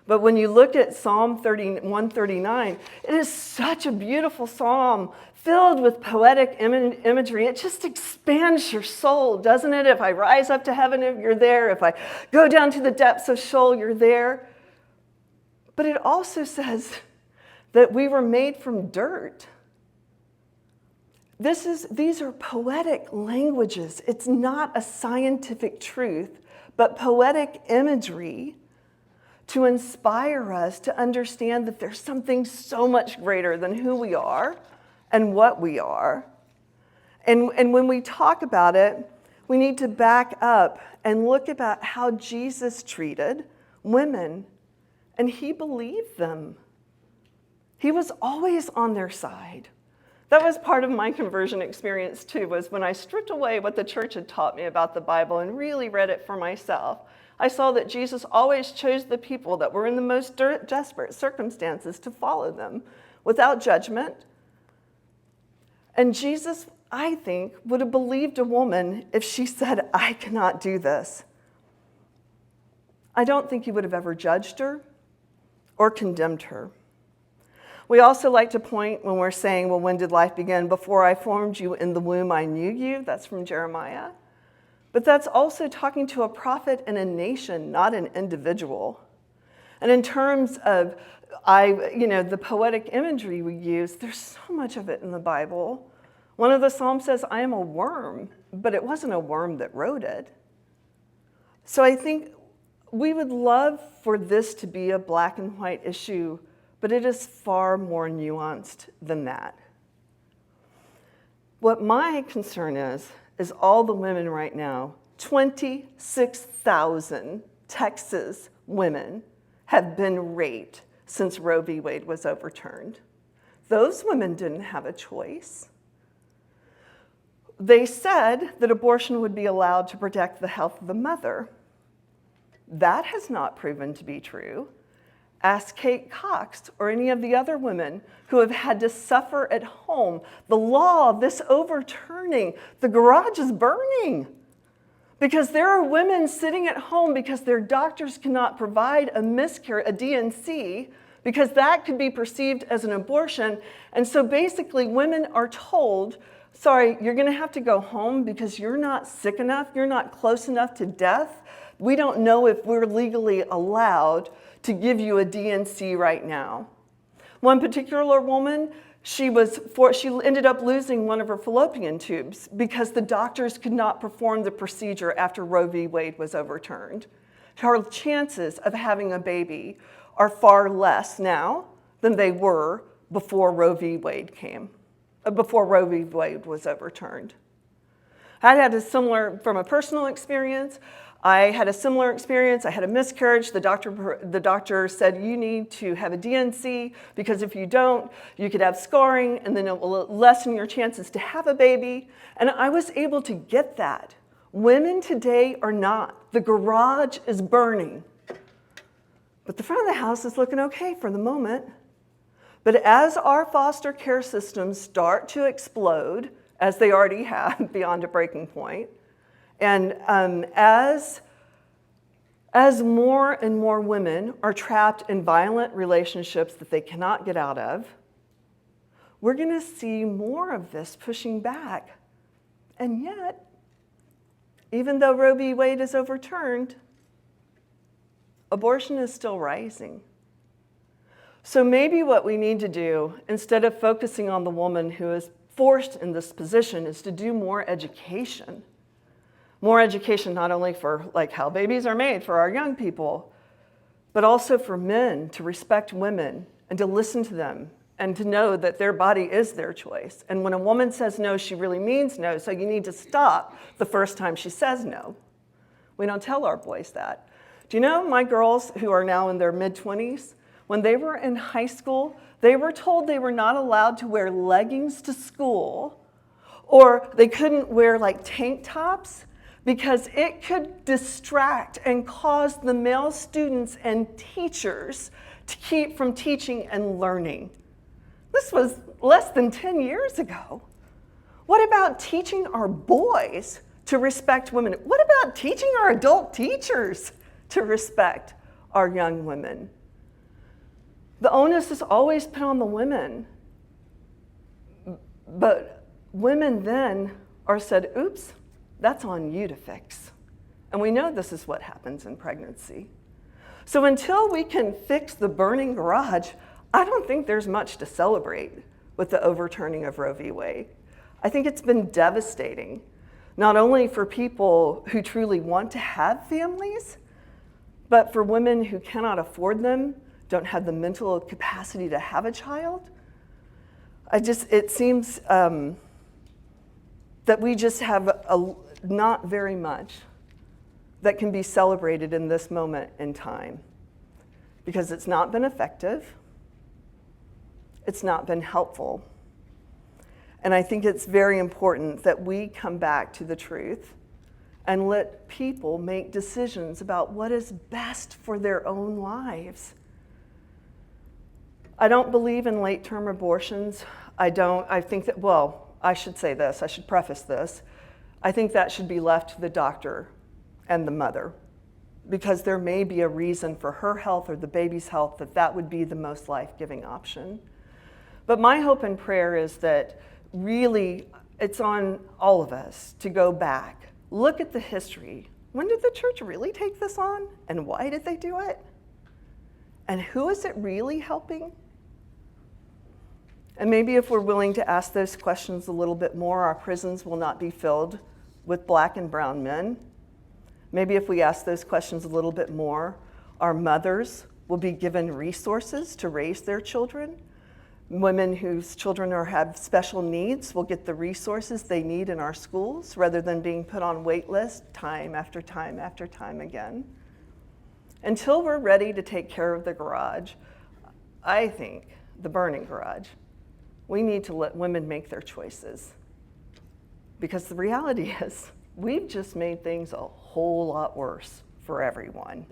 But when you look at Psalm 139, it is such a beautiful psalm filled with poetic imagery. It just expands your soul, doesn't it? If I rise up to heaven, you're there. If I go down to the depths of Sheol, you're there. But it also says that we were made from dirt. These are poetic languages. It's not a scientific truth, but poetic imagery to inspire us to understand that there's something so much greater than who we are and what we are. And when we talk about it, we need to back up and look about how Jesus treated women, and he believed them. He was always on their side. That was part of my conversion experience too, was when I stripped away what the church had taught me about the Bible and really read it for myself. I saw that Jesus always chose the people that were in the most desperate circumstances to follow them without judgment. And Jesus, I think, would have believed a woman if she said, I cannot do this. I don't think he would have ever judged her or condemned her. We also like to point when we're saying, well, when did life begin? Before I formed you in the womb, I knew you. That's from Jeremiah. But that's also talking to a prophet and a nation, not an individual. And in terms of, the poetic imagery we use, there's so much of it in the Bible. One of the Psalms says, I am a worm, but it wasn't a worm that wrote it. So I think we would love for this to be a black and white issue, but it is far more nuanced than that. What my concern is all the women right now, 26,000 Texas women have been raped since Roe v. Wade was overturned. Those women didn't have a choice. They said that abortion would be allowed to protect the health of the mother. That has not proven to be true. Ask Kate Cox or any of the other women who have had to suffer at home. The law, this overturning, the garage is burning. Because there are women sitting at home because their doctors cannot provide a miscarriage, a D&C, because that could be perceived as an abortion. And so basically women are told, sorry, you're gonna have to go home because you're not sick enough, you're not close enough to death. We don't know if we're legally allowed to give you a D&C right now. One particular woman, she ended up losing one of her fallopian tubes because the doctors could not perform the procedure after Roe v. Wade was overturned. Her chances of having a baby are far less now than they were before Roe v. Wade was overturned. I had from a personal experience, I had a similar experience. I had a miscarriage. The doctor said, you need to have a D&C because if you don't, you could have scarring and then it will lessen your chances to have a baby. And I was able to get that. Women today are not. The garage is burning. But the front of the house is looking okay for the moment. But as our foster care systems start to explode, as they already have beyond a breaking point, and as more and more women are trapped in violent relationships that they cannot get out of, we're going to see more of this pushing back. And yet, even though Roe v. Wade is overturned, abortion is still rising. So maybe what we need to do, instead of focusing on the woman who is forced in this position, is to do more education. More education not only for how babies are made for our young people, but also for men to respect women and to listen to them and to know that their body is their choice. And when a woman says no, she really means no, so you need to stop the first time she says no. We don't tell our boys that. Do you know my girls who are now in their mid-20s, when they were in high school, they were told they were not allowed to wear leggings to school, or they couldn't wear tank tops, because it could distract and cause the male students and teachers to keep from teaching and learning. This was less than 10 years ago. What about teaching our boys to respect women? What about teaching our adult teachers to respect our young women? The onus is always put on the women. But women then are said, oops, that's on you to fix. And we know this is what happens in pregnancy. So until we can fix the burning garage, I don't think there's much to celebrate with the overturning of Roe v. Wade. I think it's been devastating, not only for people who truly want to have families, but for women who cannot afford them, don't have the mental capacity to have a child. It seems that we just have not very much that can be celebrated in this moment in time, because it's not been effective, it's not been helpful. And I think it's very important that we come back to the truth and let people make decisions about what is best for their own lives. I don't believe in late-term abortions. I think that, I should say this, I should preface this. I think that should be left to the doctor and the mother. because there may be a reason for her health or the baby's health that would be the most life-giving option. But my hope and prayer is that really it's on all of us to go back, look at the history. When did the church really take this on? And why did they do it? And who is it really helping? And maybe if we're willing to ask those questions a little bit more, our prisons will not be filled with black and brown men. Maybe if we ask those questions a little bit more, our mothers will be given resources to raise their children. Women whose children have special needs will get the resources they need in our schools rather than being put on wait lists time after time after time again. Until we're ready to take care of the garage, I think, the burning garage, we need to let women make their choices. Because the reality is, we've just made things a whole lot worse for everyone.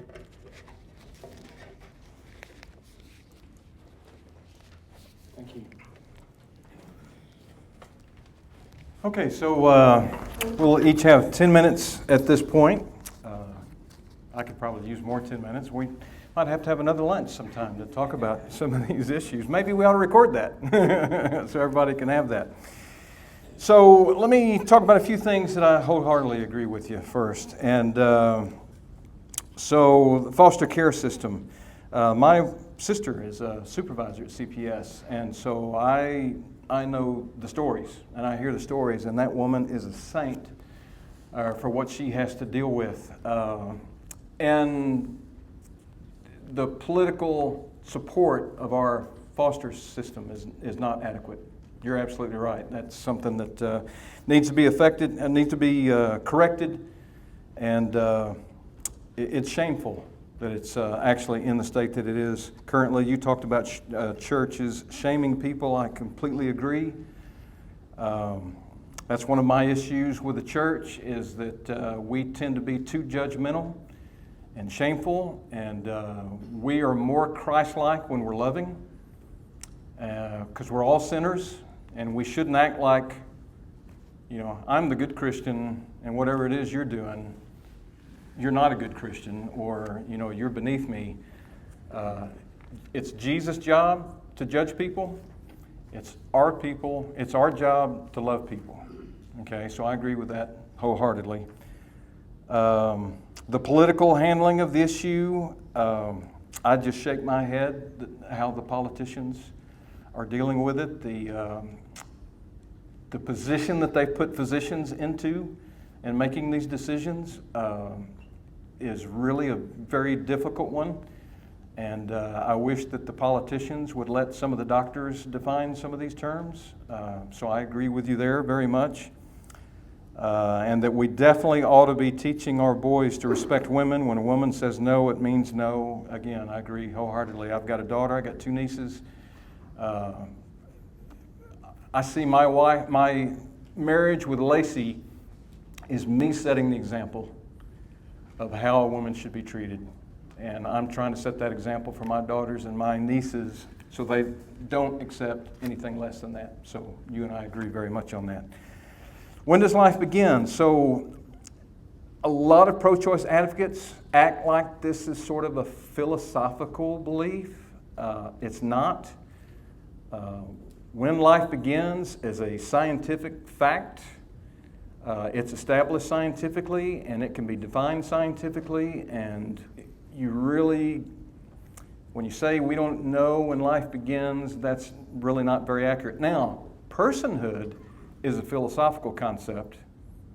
Thank you. Okay, so we'll each have 10 minutes at this point. I could probably use more 10 minutes. We might have to have another lunch sometime to talk about some of these issues. Maybe we ought to record that so everybody can have that. So let me talk about a few things that I wholeheartedly agree with you first. And so the foster care system. My sister is a supervisor at CPS, and so I know the stories, and I hear the stories, and that woman is a saint for what she has to deal with. And the political support of our foster system is not adequate. You're absolutely right. That's something that needs to be affected and needs to be corrected, and it's shameful that it's actually in the state that it is currently. You talked about churches shaming people. I completely agree. That's one of my issues with the church, is that we tend to be too judgmental and shameful, and we are more Christ-like when we're loving, because we're all sinners, and we shouldn't act like, I'm the good Christian, and whatever it is you're doing, you're not a good Christian, or you're beneath me. It's Jesus' job to judge people. It's our job to love people. Okay, so I agree with that wholeheartedly. The political handling of the issue, I just shake my head how the politicians are dealing with it. The position that they put physicians into in making these decisions is really a very difficult one. And I wish that the politicians would let some of the doctors define some of these terms. So I agree with you there very much. And that we definitely ought to be teaching our boys to respect women. When a woman says no, it means no. Again, I agree wholeheartedly. I've got a daughter, I got 2 nieces. I see my marriage with Lacey is me setting the example of how a woman should be treated. And I'm trying to set that example for my daughters and my nieces so they don't accept anything less than that. So you and I agree very much on that. When does life begin? So a lot of pro-choice advocates act like this is sort of a philosophical belief. It's not. When life begins is a scientific fact. It's established scientifically, and it can be defined scientifically, and you really, when you say we don't know when life begins, that's really not very accurate. Now, personhood is a philosophical concept,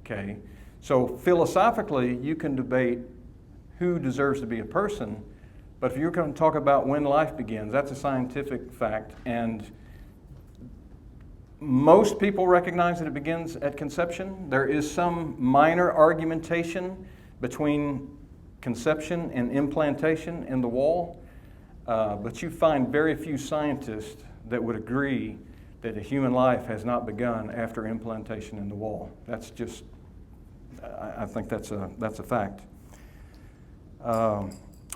okay? So philosophically, you can debate who deserves to be a person, but if you're going to talk about when life begins, that's a scientific fact, and most people recognize that it begins at conception. There is some minor argumentation between conception and implantation in the wall, but you find very few scientists that would agree that a human life has not begun after implantation in the wall. That's just, I think that's a fact.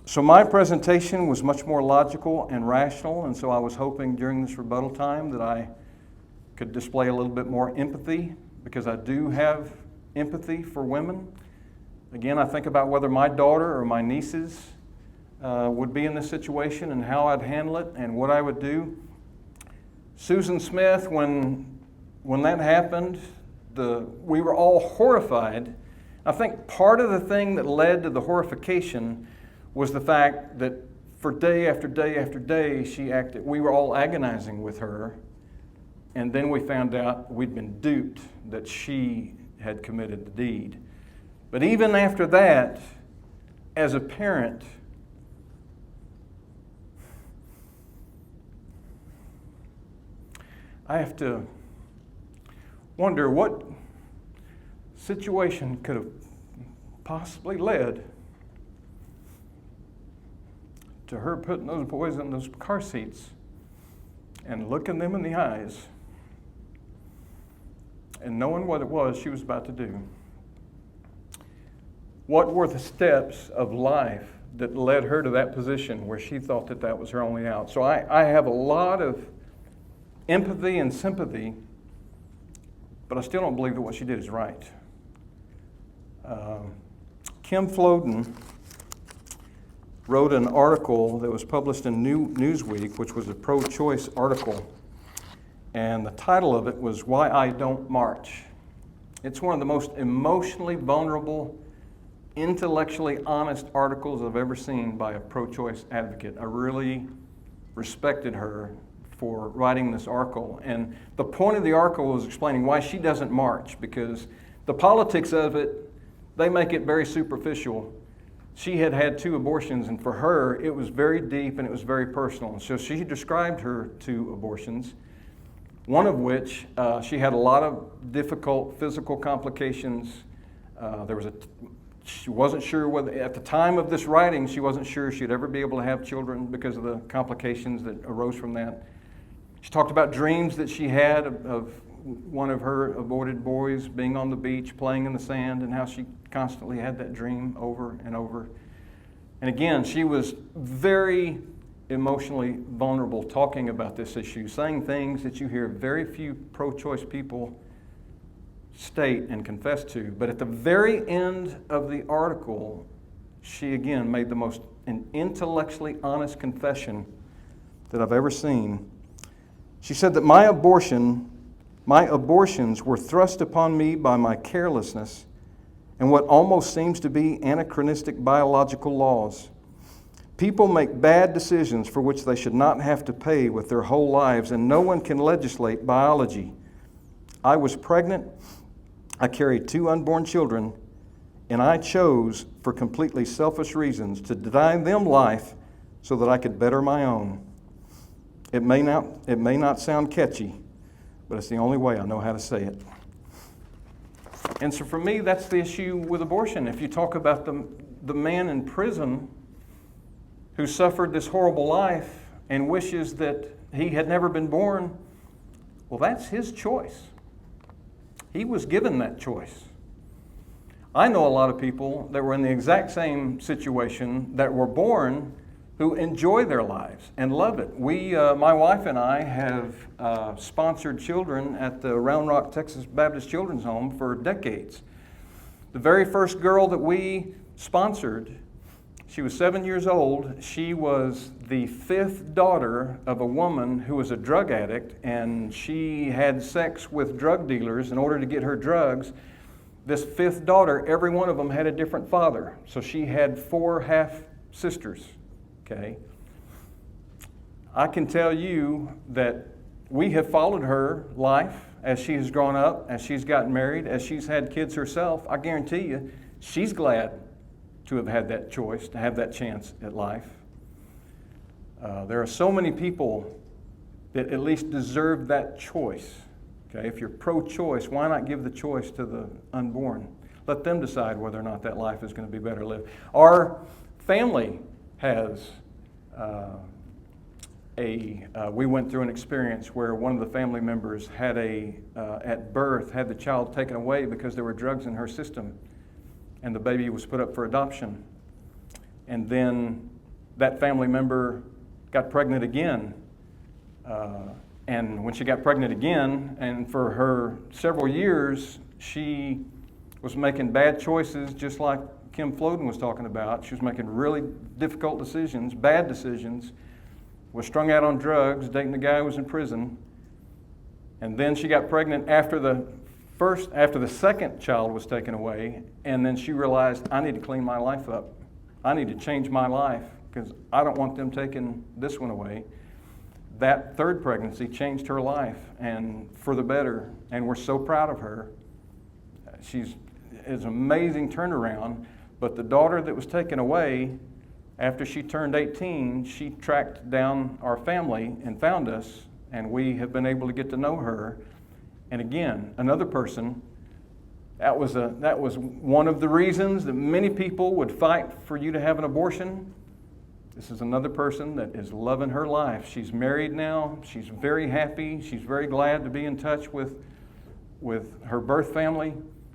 So my presentation was much more logical and rational, and so I was hoping during this rebuttal time that I could display a little bit more empathy, because I do have empathy for women, Again, I think about whether my daughter or my nieces would be in this situation and how I'd handle it and what I would do. Susan Smith, when that happened, we were all horrified. I think part of the thing that led to the horrification was the fact that for day after day after day she acted. We were all agonizing with her, and then we found out we'd been duped, that she had committed the deed. But even after that, as a parent, I have to wonder what situation could have possibly led to her putting those boys in those car seats and looking them in the eyes and knowing what it was she was about to do. What were the steps of life that led her to that position where she thought that that was her only out? So I have a lot of empathy and sympathy, but I still don't believe that what she did is right. Kim Floden wrote an article that was published in Newsweek, which was a pro-choice article, and the title of it was "Why I Don't March." It's one of the most emotionally vulnerable, intellectually honest articles I've ever seen by a pro-choice advocate. I really respected her for writing this article, and the point of the article was explaining why she doesn't march, because the politics of it, they make it very superficial. She had had 2 abortions, and for her it was very deep and it was very personal. So she described her 2 abortions, one of which she had a lot of difficult physical complications. She wasn't sure whether, at the time of this writing, she wasn't sure she'd ever be able to have children because of the complications that arose from that. She talked about dreams that she had of one of her aborted boys being on the beach playing in the sand, and how she constantly had that dream over and over. And again, she was very emotionally vulnerable talking about this issue, saying things that you hear very few pro-choice people state and confess to. But at the very end of the article, she again made the most intellectually honest confession that I've ever seen. She said that my abortions were thrust upon me by my carelessness and what almost seems to be anachronistic biological laws. People make bad decisions for which they should not have to pay with their whole lives, and no one can legislate biology. I was pregnant, I carried 2 unborn children, and I chose, for completely selfish reasons, to deny them life so that I could better my own. It may not sound catchy, but it's the only way I know how to say it. And so for me, that's the issue with abortion. If you talk about the man in prison who suffered this horrible life and wishes that he had never been born, well, that's his choice. He was given that choice. I know a lot of people that were in the exact same situation that were born who enjoy their lives and love it. My wife and I have sponsored children at the Round Rock, Texas Baptist Children's Home for decades. The very first girl that we sponsored, she was 7 years old. She was the 5th daughter of a woman who was a drug addict, and she had sex with drug dealers in order to get her drugs. This 5th daughter, every one of them had a different father. So she had 4 half-sisters. Okay. I can tell you that we have followed her life as she has grown up, as she's gotten married, as she's had kids herself. I guarantee you, she's glad to have had that choice, to have that chance at life. There are so many people that at least deserve that choice. Okay. If you're pro-choice, why not give the choice to the unborn? Let them decide whether or not that life is going to be better lived. Our family has we went through an experience where one of the family members had at birth had the child taken away because there were drugs in her system, and the baby was put up for adoption. And then that family member got pregnant again, and when she got pregnant again, and for her several years, she was making bad choices just like Kim Floden was talking about. She was making really difficult decisions, bad decisions, was strung out on drugs, dating the guy who was in prison. And then she got pregnant after the second child was taken away, and then she realized, I need to clean my life up. I need to change my life because I don't want them taking this one away. That third pregnancy changed her life, and for the better, and we're so proud of her. It's an amazing turnaround, but the daughter that was taken away, after she turned 18, she tracked down our family and found us, and we have been able to get to know her. And again, another person, that was one of the reasons that many people would fight for you to have an abortion. This is another person that is loving her life. She's married now. She's very happy. She's very glad to be in touch with her birth family,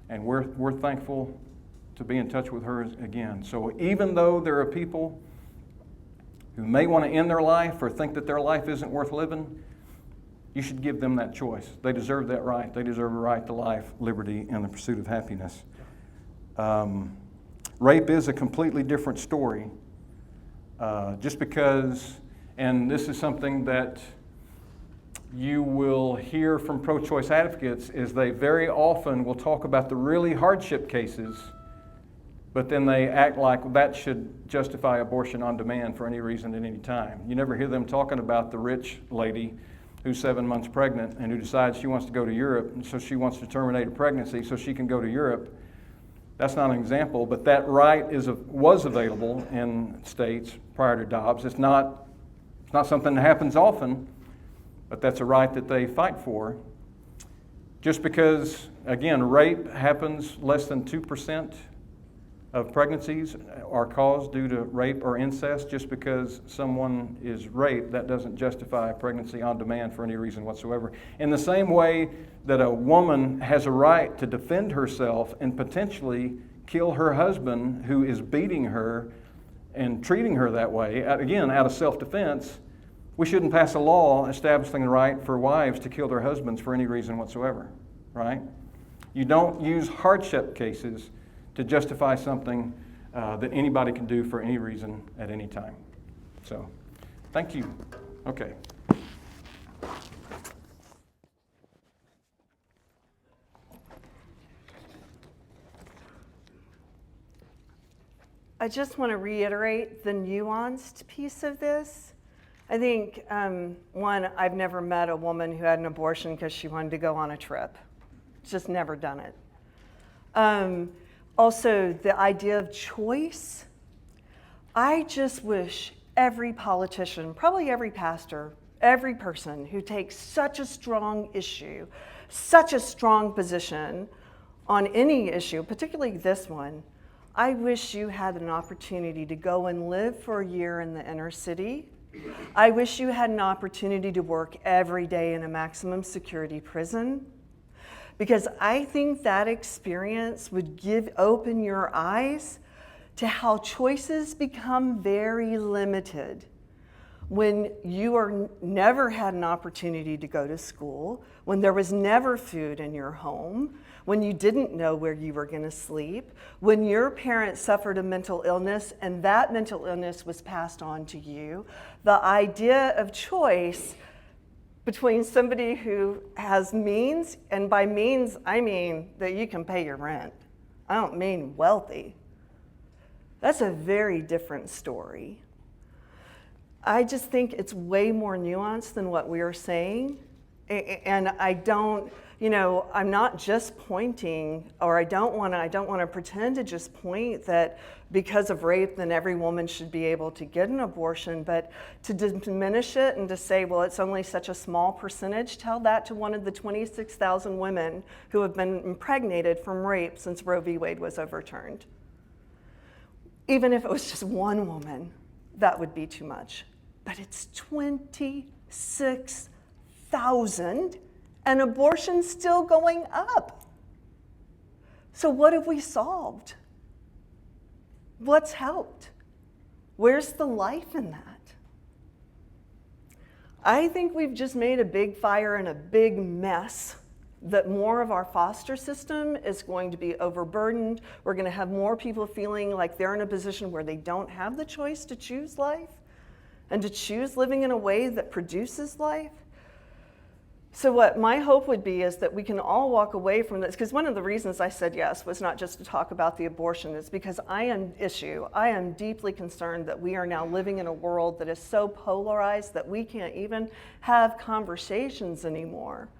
and we're thankful to be in touch with her again. So even though there are people who may want to end their life or think that their life isn't worth living, you should give them that choice. They deserve that right. They deserve a right to life, liberty, and the pursuit of happiness. Rape is a completely different story. Just because, and this is something that you will hear from pro-choice advocates, is they very often will talk about the really hardship cases, but then they act like that should justify abortion on demand for any reason at any time. You never hear them talking about the rich lady who's 7 months pregnant and who decides she wants to go to Europe, and so she wants to terminate a pregnancy so she can go to Europe. That's not an example, but that right was available in states prior to Dobbs. It's not something that happens often, but that's a right that they fight for. Just because, again, rape happens, less than 2% of pregnancies are caused due to rape or incest. Just because someone is raped, that doesn't justify pregnancy on demand for any reason whatsoever. In the same way that a woman has a right to defend herself and potentially kill her husband who is beating her and treating her that way, again, out of self-defense, we shouldn't pass a law establishing the right for wives to kill their husbands for any reason whatsoever, right? You don't use hardship cases to justify something that anybody can do for any reason at any time. So, thank you. Okay. I just want to reiterate the nuanced piece of this. I think, one, I've never met a woman who had an abortion because she wanted to go on a trip. Just never done it. Also, the idea of choice. I just wish every politician, probably every pastor, every person who takes such a strong issue, such a strong position on any issue, particularly this one, I wish you had an opportunity to go and live for a year in the inner city. I wish you had an opportunity to work every day in a maximum security prison, because I think that experience would open your eyes to how choices become very limited when you never had an opportunity to go to school, when there was never food in your home, when you didn't know where you were going to sleep, when your parents suffered a mental illness and that mental illness was passed on to you. The idea of choice between somebody who has means, and by means I mean that you can pay your rent. I don't mean wealthy. That's a very different story. I just think it's way more nuanced than what we are saying. And I don't, I'm not just pointing, or I don't want to pretend to just point that because of rape, then every woman should be able to get an abortion, but to diminish it and to say, well, it's only such a small percentage, tell that to one of the 26,000 women who have been impregnated from rape since Roe v. Wade was overturned. Even if it was just one woman, that would be too much. But it's 26,000, and abortion's still going up. So what have we solved? What's helped? Where's the life in that? I think we've just made a big fire and a big mess that more of our foster system is going to be overburdened. We're going to have more people feeling like they're in a position where they don't have the choice to choose life and to choose living in a way that produces life. So what my hope would be is that we can all walk away from this, because one of the reasons I said yes was not just to talk about the abortion, it's because I am deeply concerned that we are now living in a world that is so polarized that we can't even have conversations anymore.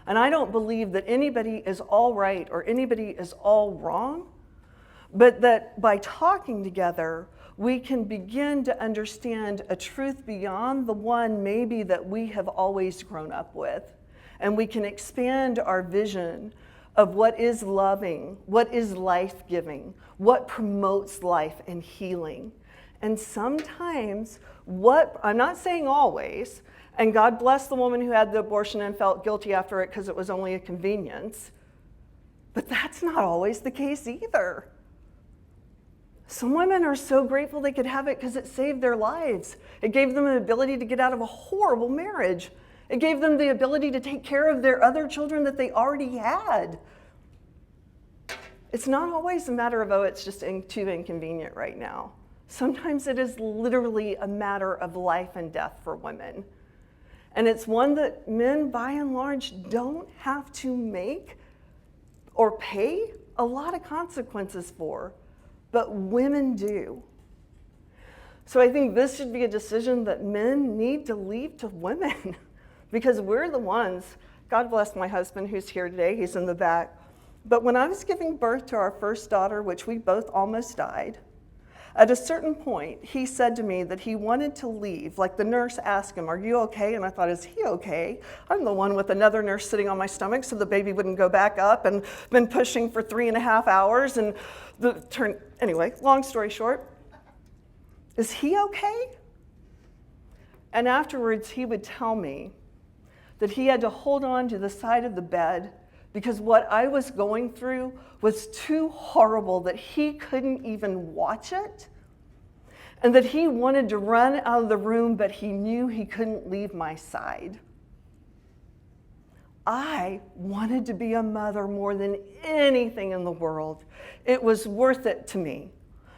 And I don't believe that anybody is all right or anybody is all wrong, but that by talking together, we can begin to understand a truth beyond the one maybe that we have always grown up with. And we can expand our vision of what is loving, what is life-giving, what promotes life and healing. And sometimes I'm not saying always, and God bless the woman who had the abortion and felt guilty after it because it was only a convenience, but that's not always the case either. Some women are so grateful they could have it because it saved their lives. It gave them the ability to get out of a horrible marriage. It gave them the ability to take care of their other children that they already had. It's not always a matter of, oh, it's just too inconvenient right now. Sometimes it is literally a matter of life and death for women. And it's one that men, by and large, don't have to make or pay a lot of consequences for, but women do. So I think this should be a decision that men need to leave to women. Because we're the ones, God bless my husband who's here today, he's in the back. But when I was giving birth to our first daughter, which we both almost died, at a certain point, he said to me that he wanted to leave. Like the nurse asked him, "Are you okay?" And I thought, is he okay? I'm the one with another nurse sitting on my stomach so the baby wouldn't go back up, and been pushing for 3.5 hours. And anyway, long story short, is he okay? And afterwards, he would tell me that he had to hold on to the side of the bed because what I was going through was too horrible that he couldn't even watch it, and that he wanted to run out of the room, but he knew he couldn't leave my side. I wanted to be a mother more than anything in the world. It was worth it to me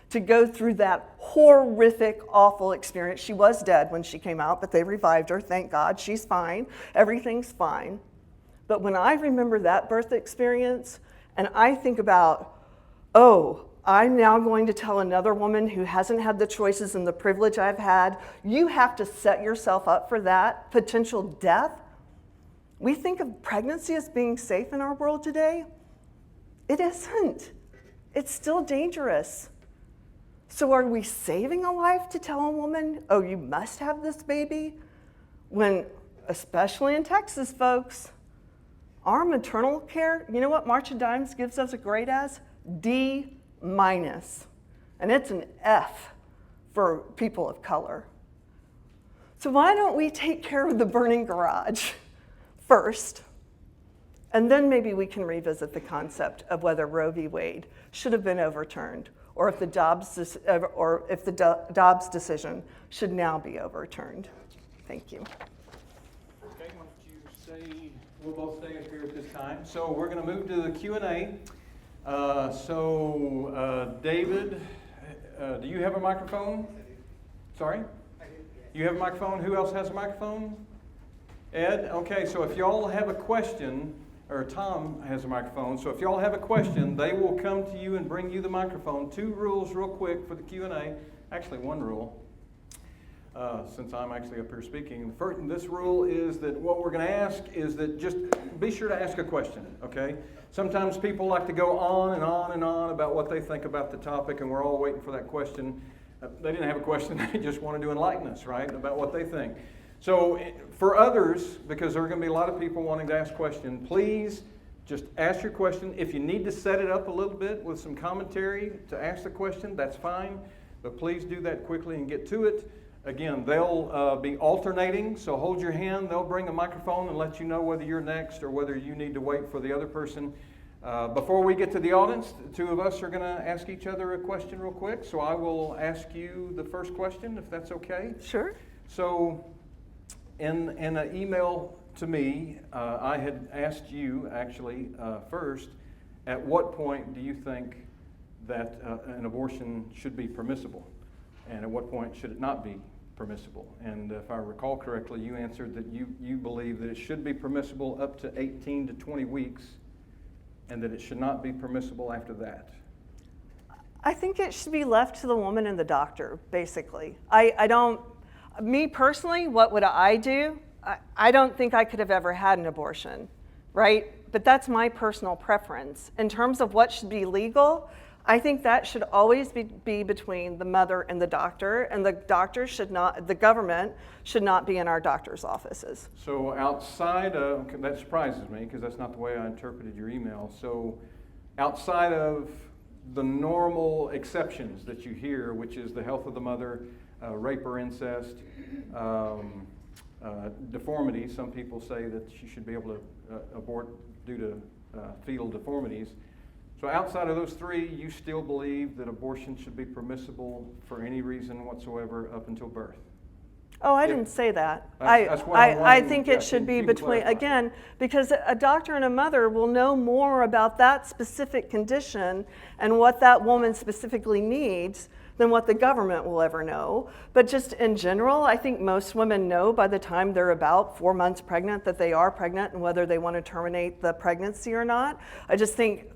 to go through that horrific, awful experience. She was dead when she came out, but they revived her, thank God. She's fine, everything's fine. But when I remember that birth experience, and I think about, oh, I'm now going to tell another woman who hasn't had the choices and the privilege I've had, you have to set yourself up for that potential death. We think of pregnancy as being safe in our world today. It isn't. It's still dangerous. So are we saving a life to tell a woman, oh, you must have this baby? When, especially in Texas, folks, our maternal care, you know what March of Dimes gives us a grade as? D-. And it's an F for people of color. So why don't we take care of the burning garage first? And then maybe we can revisit the concept of whether Roe v. Wade should have been overturned, or if the Dobbs decision should now be overturned. Thank you. Okay, why don't you say, we'll both stay up here at this time. So we're going to move to the Q&A. David, do you have a microphone? Sorry? You have a microphone? Who else has a microphone? Ed? Okay, so if y'all have a question, or Tom has a microphone, so if y'all have a question, they will come to you and bring you the microphone. 2 rules real quick for the Q&A. Actually, 1 rule, since I'm actually up here speaking. This rule is that what we're going to ask is that just be sure to ask a question, okay? Sometimes people like to go on and on and on about what they think about the topic, and we're all waiting for that question. They didn't have a question, they just wanted to enlighten us, right, about what they think. So for others, because there are going to be a lot of people wanting to ask questions, please just ask your question. If you need to set it up a little bit with some commentary to ask the question, that's fine. But please do that quickly and get to it. Again, they'll be alternating, so hold your hand. They'll bring a microphone and let you know whether you're next or whether you need to wait for the other person. Before we get to the audience, the 2 of us are going to ask each other a question real quick. So I will ask you the first question, if that's okay. Sure. So in an email to me, I had asked you actually first, at what point do you think that an abortion should be permissible? And at what point should it not be permissible? And if I recall correctly, you answered that you believe that it should be permissible up to 18 to 20 weeks and that it should not be permissible after that. I think it should be left to the woman and the doctor, basically. Me personally, what would I do? I don't think I could have ever had an abortion, right? But that's my personal preference. In terms of what should be legal, I think that should always be between the mother and the doctor, and the government should not be in our doctor's offices. So outside of, that surprises me because that's not the way I interpreted your email. So outside of the normal exceptions that you hear, which is the health of the mother, rape or incest, deformity. Some people say that she should be able to abort due to fetal deformities. So outside of those three, you still believe that abortion should be permissible for any reason whatsoever up until birth? Oh, I didn't say that. That's what I'm I wondering. think Yeah, it should be can between, clarify? again, because a doctor and a mother will know more about that specific condition and what that woman specifically needs than what the government will ever know. But just in general, I think most women know by the time they're about 4 months pregnant that they are pregnant and whether they want to terminate the pregnancy or not. I just think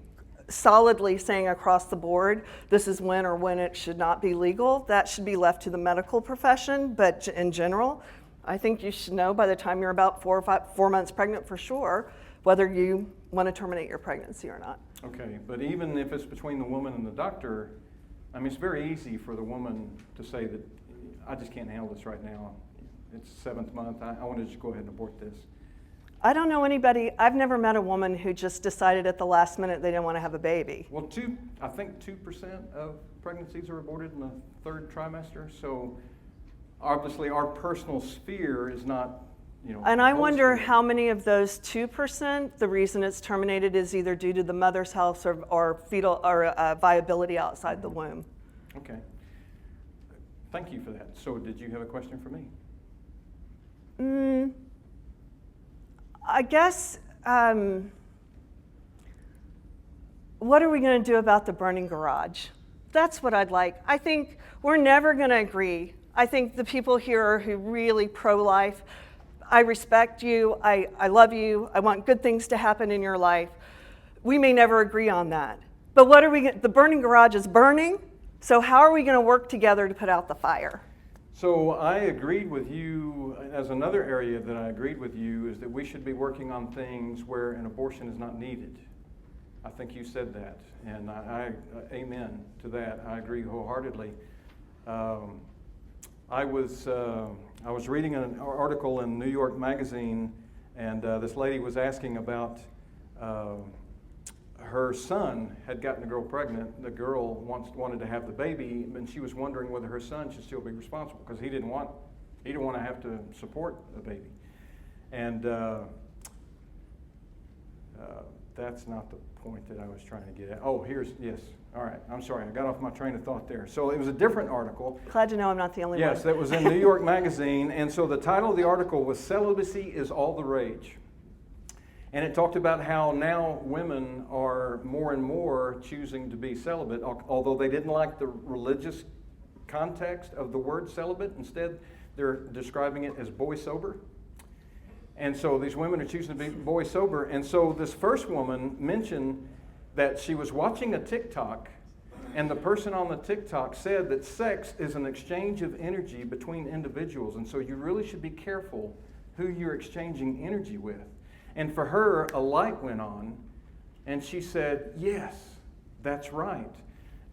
solidly saying across the board, this is when or when it should not be legal, that should be left to the medical profession. But in general, I think you should know by the time you're about 4 months pregnant for sure, whether you want to terminate your pregnancy or not. Okay, but even if it's between the woman and the doctor, I mean, it's very easy for the woman to say that, I just can't handle this right now. It's 7th month, I want to just go ahead and abort this. I don't know anybody, I've never met a woman who just decided at the last minute they didn't want to have a baby. Well, I think 2% of pregnancies are aborted in the 3rd trimester, so obviously our personal sphere is not, And I wonder sphere. how many of those 2%, the reason it's terminated is either due to the mother's health or fetal or viability outside the womb. Okay. Thank you for that. So did you have a question for me? I guess, what are we going to do about the burning garage? That's what I'd like. I think we're never going to agree. I think the people here who really pro-life, I respect you, I love you, I want good things to happen in your life. We may never agree on that. But what are we, the burning garage is burning, so how are we going to work together to put out the fire? So I agreed with you, as another area that I agreed with you is that we should be working on things where an abortion is not needed. I think you said that, and I amen to that. I agree wholeheartedly. I was reading an article in New York Magazine, and this lady was asking about her son had gotten a girl pregnant. The girl wanted to have the baby, and she was wondering whether her son should still be responsible because he didn't want to have to support a baby. And that's not the point that I was trying to get at. Oh, yes. All right. I'm sorry. I got off my train of thought there. So it was a different article. Glad to know I'm not the only one. Yes, that was in New York Magazine. And so the title of the article was "Celibacy is All the Rage." And it talked about how now women are more and more choosing to be celibate, although they didn't like the religious context of the word celibate. Instead, they're describing it as boy sober. And so these women are choosing to be boy sober. And so this first woman mentioned that she was watching a TikTok, and the person on the TikTok said that sex is an exchange of energy between individuals. And so you really should be careful who you're exchanging energy with. And for her, a light went on, and she said, yes, that's right.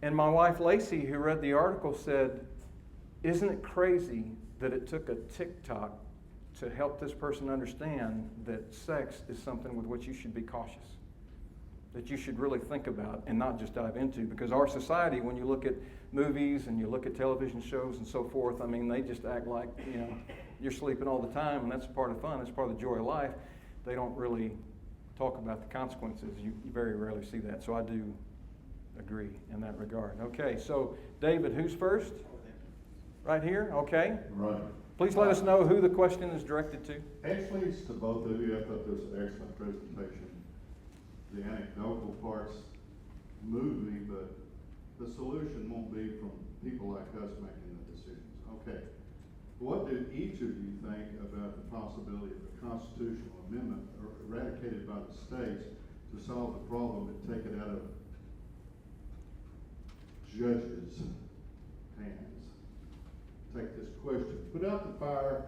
And my wife, Lacey, who read the article, said, isn't it crazy that it took a TikTok to help this person understand that sex is something with which you should be cautious, that you should really think about and not just dive into? Because our society, when you look at movies and you look at television shows and so forth, I mean, they just act like, you're sleeping all the time, and that's part of fun, that's part of the joy of life. They don't really talk about the consequences. You very rarely see that. So I do agree in that regard. Okay, so David, who's first? Right here? Okay. Right. Please let us know who the question is directed to. Actually, it's to both of you. I thought this was an excellent presentation. The anecdotal parts move me, but the solution won't be from people like us making the decisions. Okay. What do each of you think about the possibility of a constitutional amendment eradicated by the states to solve the problem and take it out of judges' hands? Take this question, put out the fire,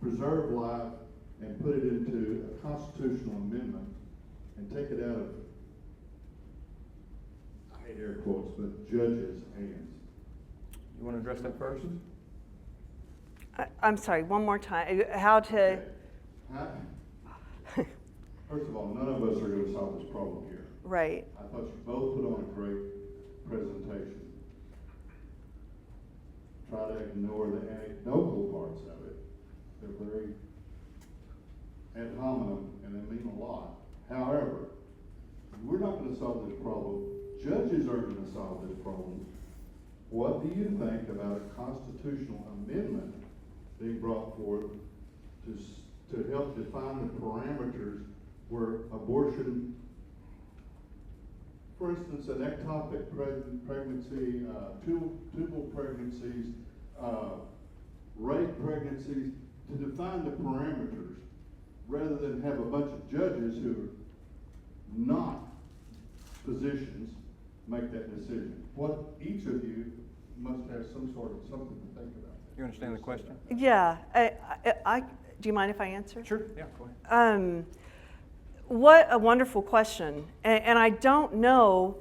preserve life, and put it into a constitutional amendment and take it out of, I hate air quotes, but judges' hands. You want to address that first? I'm sorry, one more time. How to... Okay. First of all, none of us are going to solve this problem here. Right. I thought you both put on a great presentation. Try to ignore the anecdotal parts of it. They're very ad hominem and they mean a lot. However, we're not going to solve this problem. Judges aren't going to solve this problem. What do you think about a constitutional amendment being brought forth to help define the parameters where abortion, for instance, an ectopic pregnancy, tubal pregnancies, rape pregnancies, to define the parameters rather than have a bunch of judges who are not physicians make that decision? What each of you must have some sort of something to think about. You understand the question? Yeah. Do you mind if I answer? Sure, yeah, go ahead. What a wonderful question. And I don't know.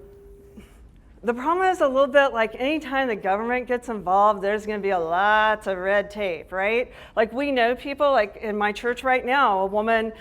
The problem is a little bit like anytime the government gets involved, there's going to be a lot of red tape, right? Like we know people, like in my church right now, a woman,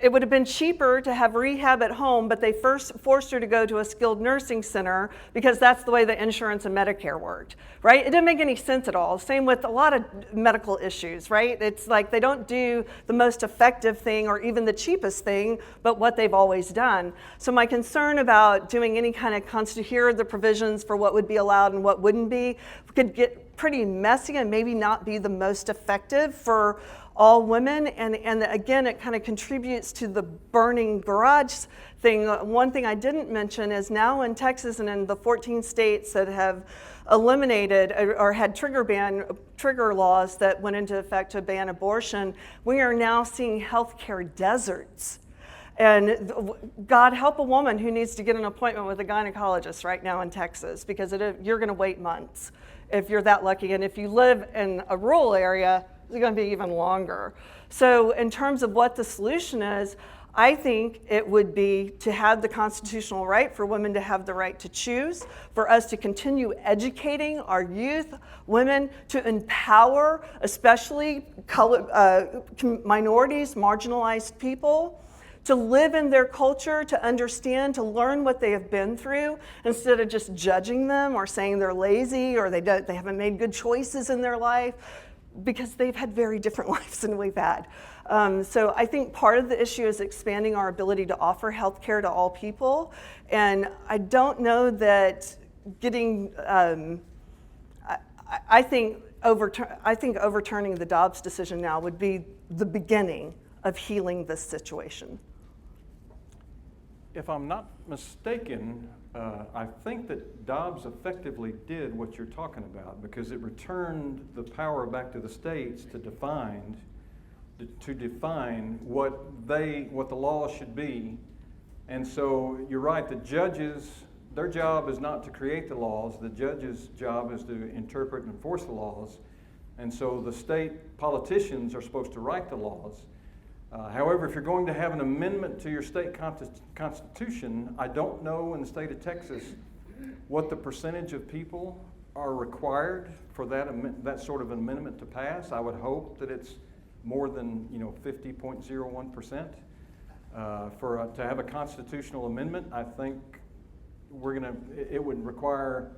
it would have been cheaper to have rehab at home, but they first forced her to go to a skilled nursing center because that's the way the insurance and Medicare worked, right? It didn't make any sense at all. Same with a lot of medical issues, right? It's like they don't do the most effective thing or even the cheapest thing, but what they've always done. So my concern about doing any kind of here are the provisions for what would be allowed and what wouldn't be could get pretty messy and maybe not be the most effective for all women. And again, it kind of contributes to the burning garage thing. One thing I didn't mention is now in Texas and in the 14 states that have eliminated or had trigger laws that went into effect to ban abortion, we are now seeing healthcare deserts. And God help a woman who needs to get an appointment with a gynecologist right now in Texas, because you're going to wait months if you're that lucky. And if you live in a rural area, it's going to be even longer. So in terms of what the solution is, I think it would be to have the constitutional right for women to have the right to choose, for us to continue educating our youth, women, to empower especially minorities, marginalized people, to live in their culture, to understand, to learn what they have been through, instead of just judging them or saying they're lazy or they haven't made good choices in their life, because they've had very different lives than we've had. So I think part of the issue is expanding our ability to offer health care to all people. And I don't know that getting, I think overturning the Dobbs decision now would be the beginning of healing this situation. If I'm not mistaken, I think that Dobbs effectively did what you're talking about, because it returned the power back to the states to define what the law should be. And so you're right, the judges, their job is not to create the laws. The judge's job is to interpret and enforce the laws. And so the state politicians are supposed to write the laws. However, if you're going to have an amendment to your state constitution, I don't know in the state of Texas what the percentage of people are required for that sort of amendment to pass. I would hope that it's more than 50.01%. To have a constitutional amendment, I think it would require,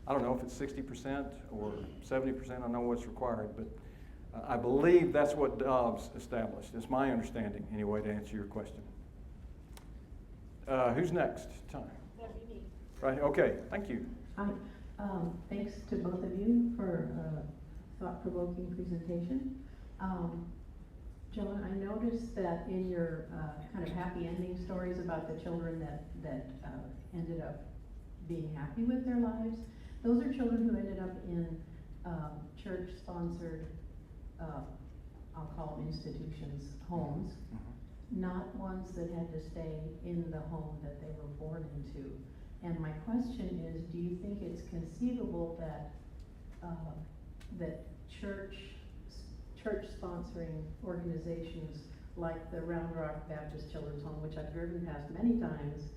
I don't know if it's 60% or 70%, I don't know what's required, but I believe that's what Dobbs established. It's my understanding, anyway, to answer your question. Who's next? Time. That'd be me. Right. Okay. Thank you. Hi. Thanks to both of you for thought-provoking presentation. John, I noticed that in your kind of happy ending stories about the children that ended up being happy with their lives, those are children who ended up in church-sponsored, I'll call them institutions, homes, not ones that had to stay in the home that they were born into. And my question is, do you think it's conceivable that that church-sponsoring organizations like the Round Rock Baptist Children's Home, which I've driven past many times,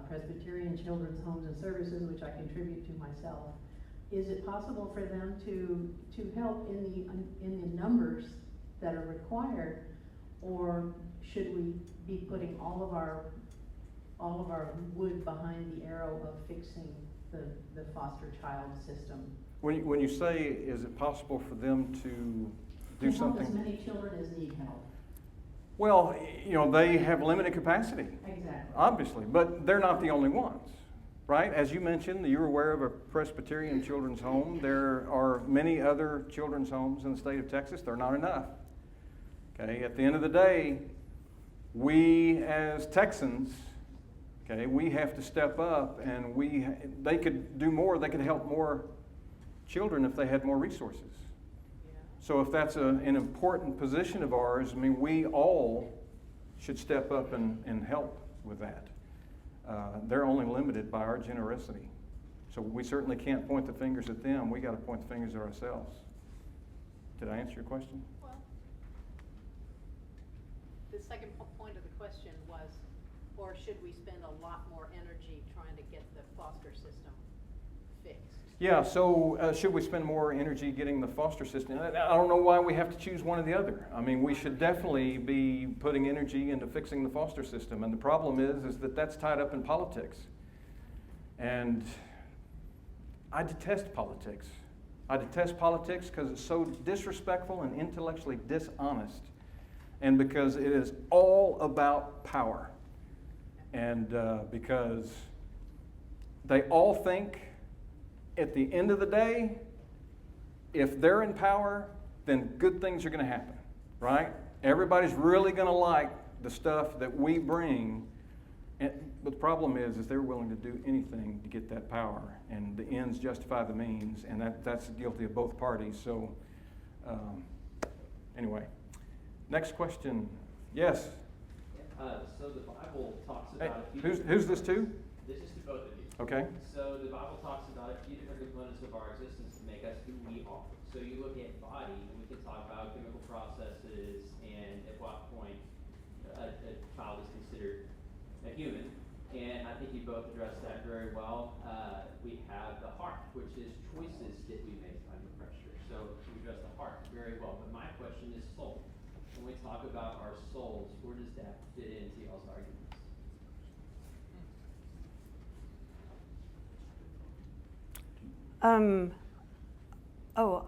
Presbyterian Children's Homes and Services, which I contribute to myself, is it possible for them to help in the numbers that are required, or should we be putting all of our wood behind the arrow of fixing the foster child system? When you say, is it possible for them to do something? Help as many children as need help. Well, they have limited capacity. Exactly. Obviously, but they're not the only ones, right? As you mentioned, you're aware of a Presbyterian children's home. There are many other children's homes in the state of Texas. They're not enough. Okay, at the end of the day, we as Texans, okay, we have to step up, and they could do more. They could help more children if they had more resources. So if that's an important position of ours, we all should step up and help with that. They're only limited by our generosity. So we certainly can't point the fingers at them. We got to point the fingers at ourselves. Did I answer your question? Well, the second point of the question was, or should we spend a lot more energy trying to get the foster system fixed? Yeah, so should we spend more energy getting the foster system? I don't know why we have to choose one or the other. We should definitely be putting energy into fixing the foster system. And the problem is that that's tied up in politics. And I detest politics. I detest politics because it's so disrespectful and intellectually dishonest. And because it is all about power. And because they all think at the end of the day, if they're in power, then good things are going to happen, right? Everybody's really going to like the stuff that we bring. But the problem is they're willing to do anything to get that power, and the ends justify the means, and that's guilty of both parties. So anyway, next question. Yes? So the Bible talks about Hey, who's this to? This is to both of you. Okay. So the Bible talks about a few different components of our existence to make us who we are. So you look at body, and we can talk about chemical processes and at what point a child is considered a human. And I think you both addressed that very well. We have the heart, which is choices that we make under pressure. So you addressed the heart very well. But my question is soul. When we talk about our souls, where does that fit into y'all's arguments?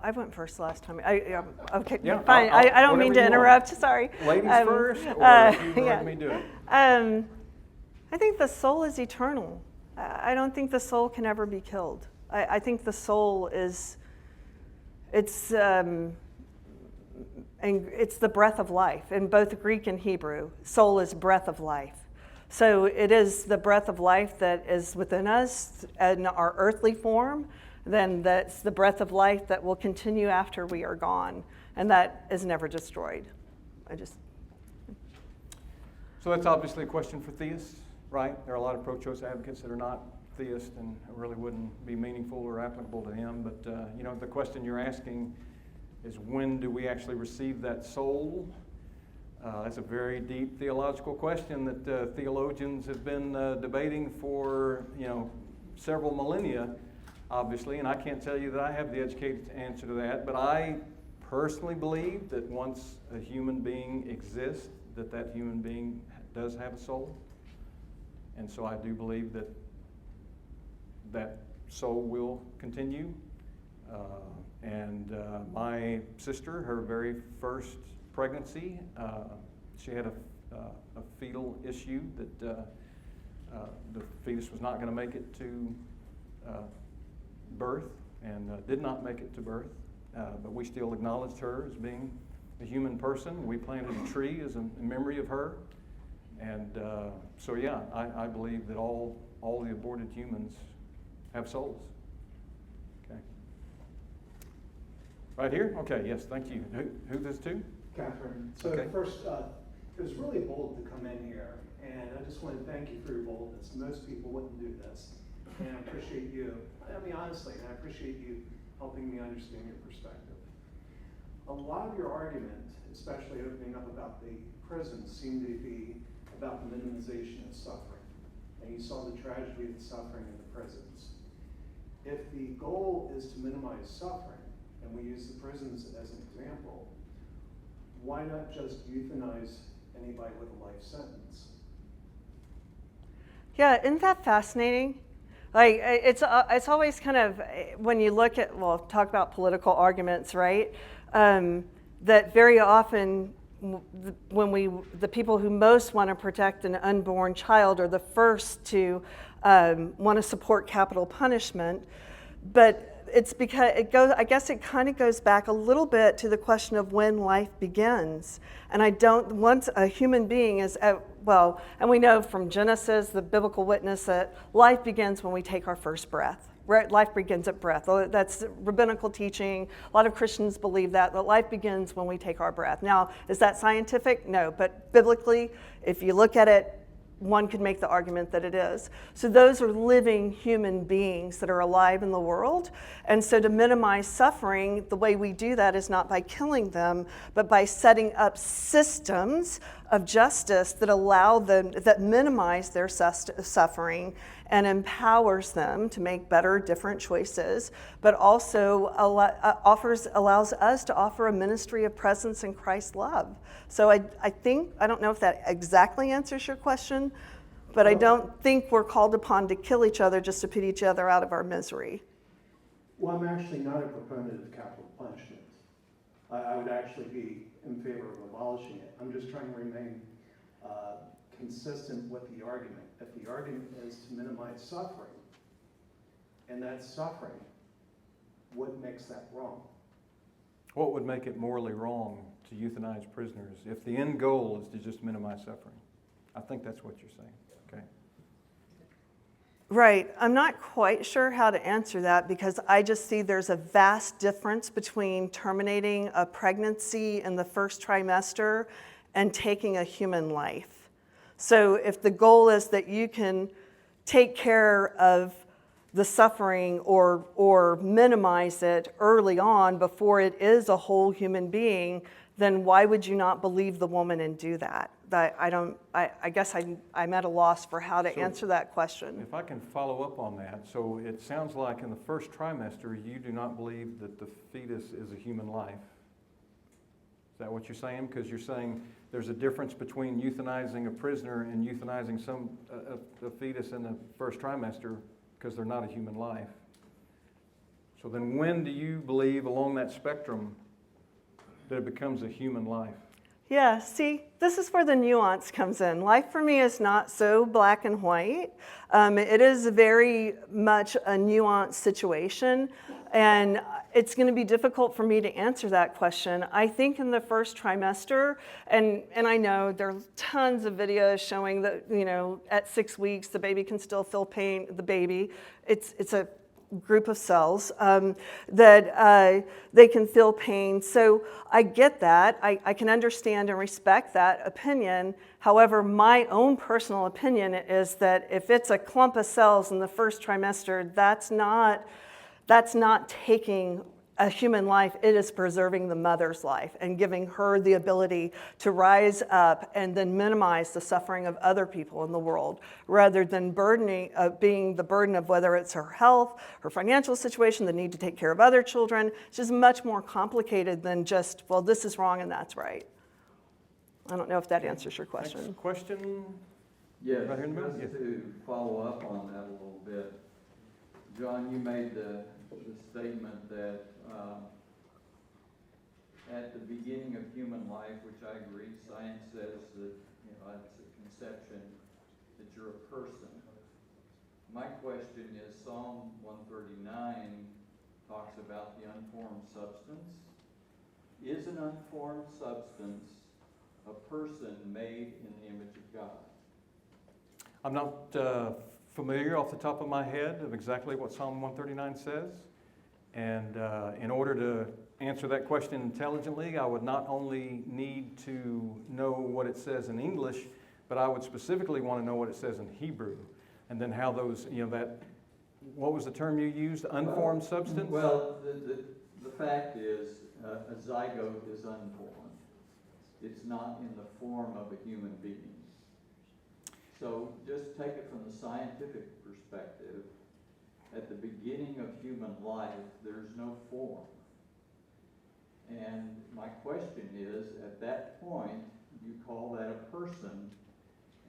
I went first last time. Okay, Yeah, fine. I don't mean to whatever you interrupt. want. Sorry. Ladies first, or if you let me do it. I think the soul is eternal. I don't think the soul can ever be killed. I think the soul it's the breath of life in both Greek and Hebrew. Soul is breath of life. So it is the breath of life that is within us in our earthly form. Then that's the breath of life that will continue after we are gone, and that is never destroyed. So that's obviously a question for theists, right? There are a lot of pro-choice advocates that are not theists, and it really wouldn't be meaningful or applicable to him. But the question you're asking is, when do we actually receive that soul? That's a very deep theological question that theologians have been debating for several millennia, obviously, and I can't tell you that I have the educated answer to that, but I personally believe that once a human being exists, that human being does have a soul. And so I do believe that soul will continue. And my sister, her very first pregnancy, she had a fetal issue that the fetus was not going to make it to birth, and did not make it to birth. but we still acknowledged her as being a human person. We planted a tree as a memory of her. And so, yeah, I believe that all the aborted humans have souls. Okay. Right here? Okay, yes, thank you. Who this to? Kathryn. So Okay. first, it was really bold to come in here, and I just want to thank you for your boldness. Most people wouldn't do this, and I appreciate you. I mean, honestly, and I appreciate you helping me understand your perspective. A lot of your argument, especially opening up about the prisons, seemed to be about the minimization of suffering, and you saw the tragedy of the suffering in the prisons. If the goal is to minimize suffering, and we use the prisons as an example, why not just euthanize anybody with a life sentence? Yeah, isn't that fascinating? Like, it's always kind of, when you look at, well, talk about political arguments, right? That very often, the people who most want to protect an unborn child are the first to want to support capital punishment. But it's because I guess it kind of goes back a little bit to the question of when life begins. And once a human being is and we know from Genesis, the biblical witness, that life begins when we take our first breath. Right? Life begins at breath. That's rabbinical teaching. A lot of Christians believe that life begins when we take our breath. Now, is that scientific? No, but biblically, if you look at it, one could make the argument that it is. So those are living human beings that are alive in the world. And so to minimize suffering, the way we do that is not by killing them, but by setting up systems of justice that that minimize their suffering and empowers them to make better, different choices, but also allows us to offer a ministry of presence in Christ's love. So I don't know if that exactly answers your question, but I don't think we're called upon to kill each other just to put each other out of our misery. Well, I'm actually not a proponent of capital punishment. I would actually be in favor of abolishing it. I'm just trying to remain consistent with the argument. If the argument is to minimize suffering, and that's suffering, what makes that wrong? What would make it morally wrong to euthanize prisoners if the end goal is to just minimize suffering? I think that's what you're saying. Okay. Right. I'm not quite sure how to answer that because I just see there's a vast difference between terminating a pregnancy in the first trimester and taking a human life. So if the goal is that you can take care of the suffering or minimize it early on before it is a whole human being, then why would you not believe the woman and do that? I guess I'm at a loss for how to answer that question. If I can follow up on that, so it sounds like in the first trimester you do not believe that the fetus is a human life. Is that what you're saying? Because you're saying there's a difference between euthanizing a prisoner and euthanizing a fetus in the first trimester because they're not a human life. So then when do you believe along that spectrum that it becomes a human life? Yeah, see, this is where the nuance comes in. Life for me is not so black and white. It is very much a nuanced situation, and it's going to be difficult for me to answer that question. I think in the first trimester, and I know there are tons of videos showing that, at 6 weeks, the baby can still feel pain, the baby. It's a group of cells that they can feel pain. So I get that. I can understand and respect that opinion. However, my own personal opinion is that if it's a clump of cells in the first trimester, that's not taking a human life. It is preserving the mother's life and giving her the ability to rise up and then minimize the suffering of other people in the world, rather than being the burden of whether it's her health, her financial situation, the need to take care of other children. It's just much more complicated than just, well, this is wrong and that's right. I don't know if that answers your question. Next question? Yes, Right here in the middle? just to follow up on that a little bit. John, you made the statement that at the beginning of human life, which I agree, science says that it's a conception that you're a person. My question is, Psalm 139 talks talks about the unformed substance. Is an unformed substance a person made in the image of God? I'm not familiar off the top of my head of exactly what Psalm 139 says. And in order to answer that question intelligently, I would not only need to know what it says in English, but I would specifically want to know what it says in Hebrew. And then how those, what was the term you used? Unformed substance? Well, the fact is, a zygote is unformed. It's not in the form of a human being. So just take it from the scientific perspective. At the beginning of human life, there's no form. And my question is, at that point, you call that a person.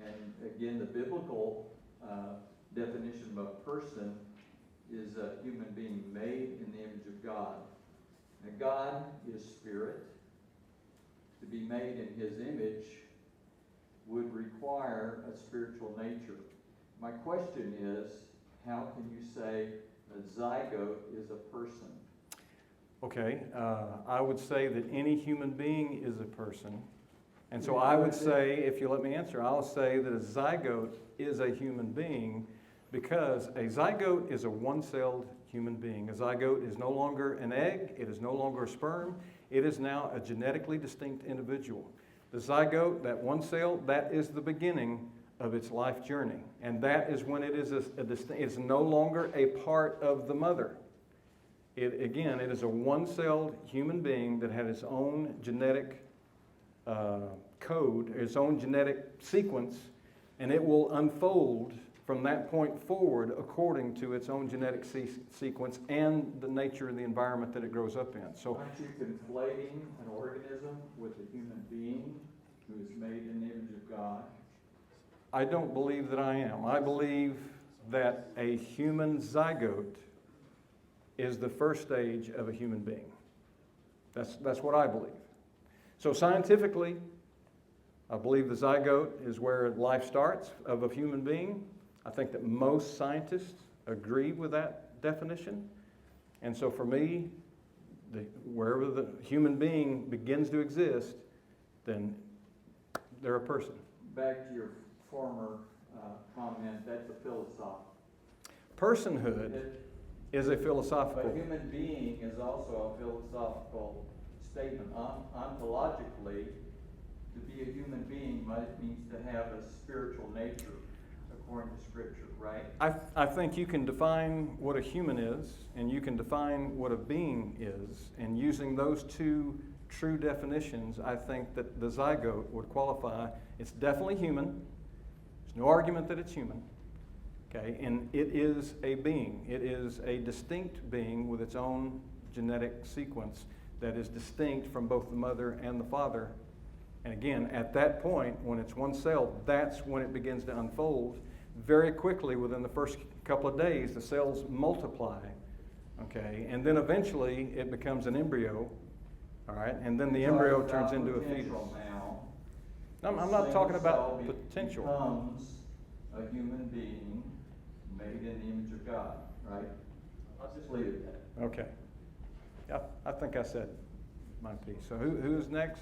And again, the biblical definition of a person is a human being made in the image of God. Now, God is spirit. To be made in his image would require a spiritual nature. My question is, how can you say a zygote is a person? Okay, I would say that any human being is a person. And so I would say, if you let me answer, I'll say that a zygote is a human being because a zygote is a one-celled human being. A zygote is no longer an egg. It is no longer a sperm. It is now a genetically distinct individual. The zygote, that one cell, that is the beginning of its life journey. And that is when it is it's no longer a part of the mother. It is a one-celled human being that had its own genetic code, its own genetic sequence, and it will unfold from that point forward according to its own genetic sequence and the nature of the environment that it grows up in. So, aren't you conflating an organism with a human being who is made in the image of God? I don't believe that I am. I believe that a human zygote is the first stage of a human being. That's what I believe. So scientifically, I believe the zygote is where life starts of a human being. I think that most scientists agree with that definition. And so for me, wherever the human being begins to exist, then they're a person. Back to your former comment, that's a philosophical. Personhood is a philosophical. But human being is also a philosophical statement. Ontologically, to be a human being means to have a spiritual nature, according to Scripture, right? I think you can define what a human is, and you can define what a being is, and using those two true definitions, I think that the zygote would qualify. It's definitely human. There's no argument that it's human. Okay, and it is a being. It is a distinct being with its own genetic sequence that is distinct from both the mother and the father. And again, at that point, when it's one cell, that's when it begins to unfold. Very quickly, within the first couple of days, the cells multiply. Okay, and then eventually it becomes an embryo. All right, and then the embryo turns into a fetus. Now, I'm not talking about potential. Becomes a human being made in the image of God, right? I'll just leave it at that. Okay. Yeah, I think I said my piece. So who's next?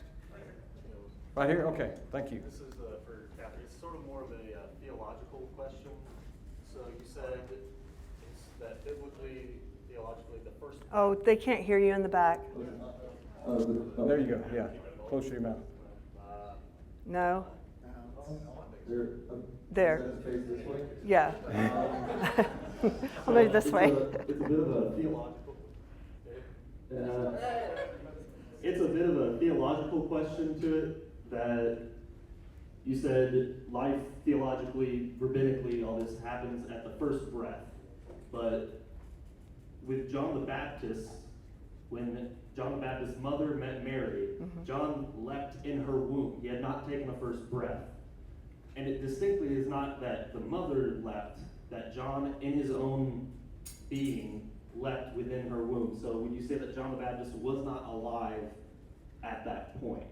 Right here? Okay, thank you. This is for Kathryn. It's sort of more of a theological question. So you said it's that biblically, theologically, the first... Oh, they can't hear you in the back. There you go, yeah. Close to your mouth. No? There. There. Face this way? Yeah. I'll move this way. It's a bit of a theological... it's a bit of a theological question to it, that you said life theologically, rabbinically, all this happens at the first breath. But with John the Baptist, when John the Baptist's mother met Mary, John leapt in her womb. He had not taken a first breath. And it distinctly is not that the mother leapt, that John in his own being leapt within her womb. So when you say that John the Baptist was not alive at that point.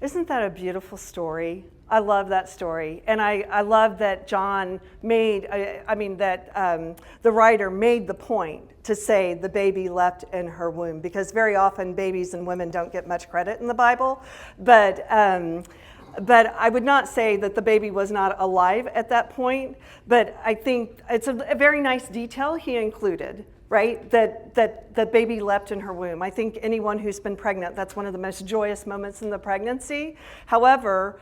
Isn't that a beautiful story? I love that story. And I love that John made, that the writer made the point to say the baby leapt in her womb, because very often babies and women don't get much credit in the Bible. But I would not say that the baby was not alive at that point. But I think it's a very nice detail he included, right? That baby leapt in her womb. I think anyone who's been pregnant, that's one of the most joyous moments in the pregnancy. However,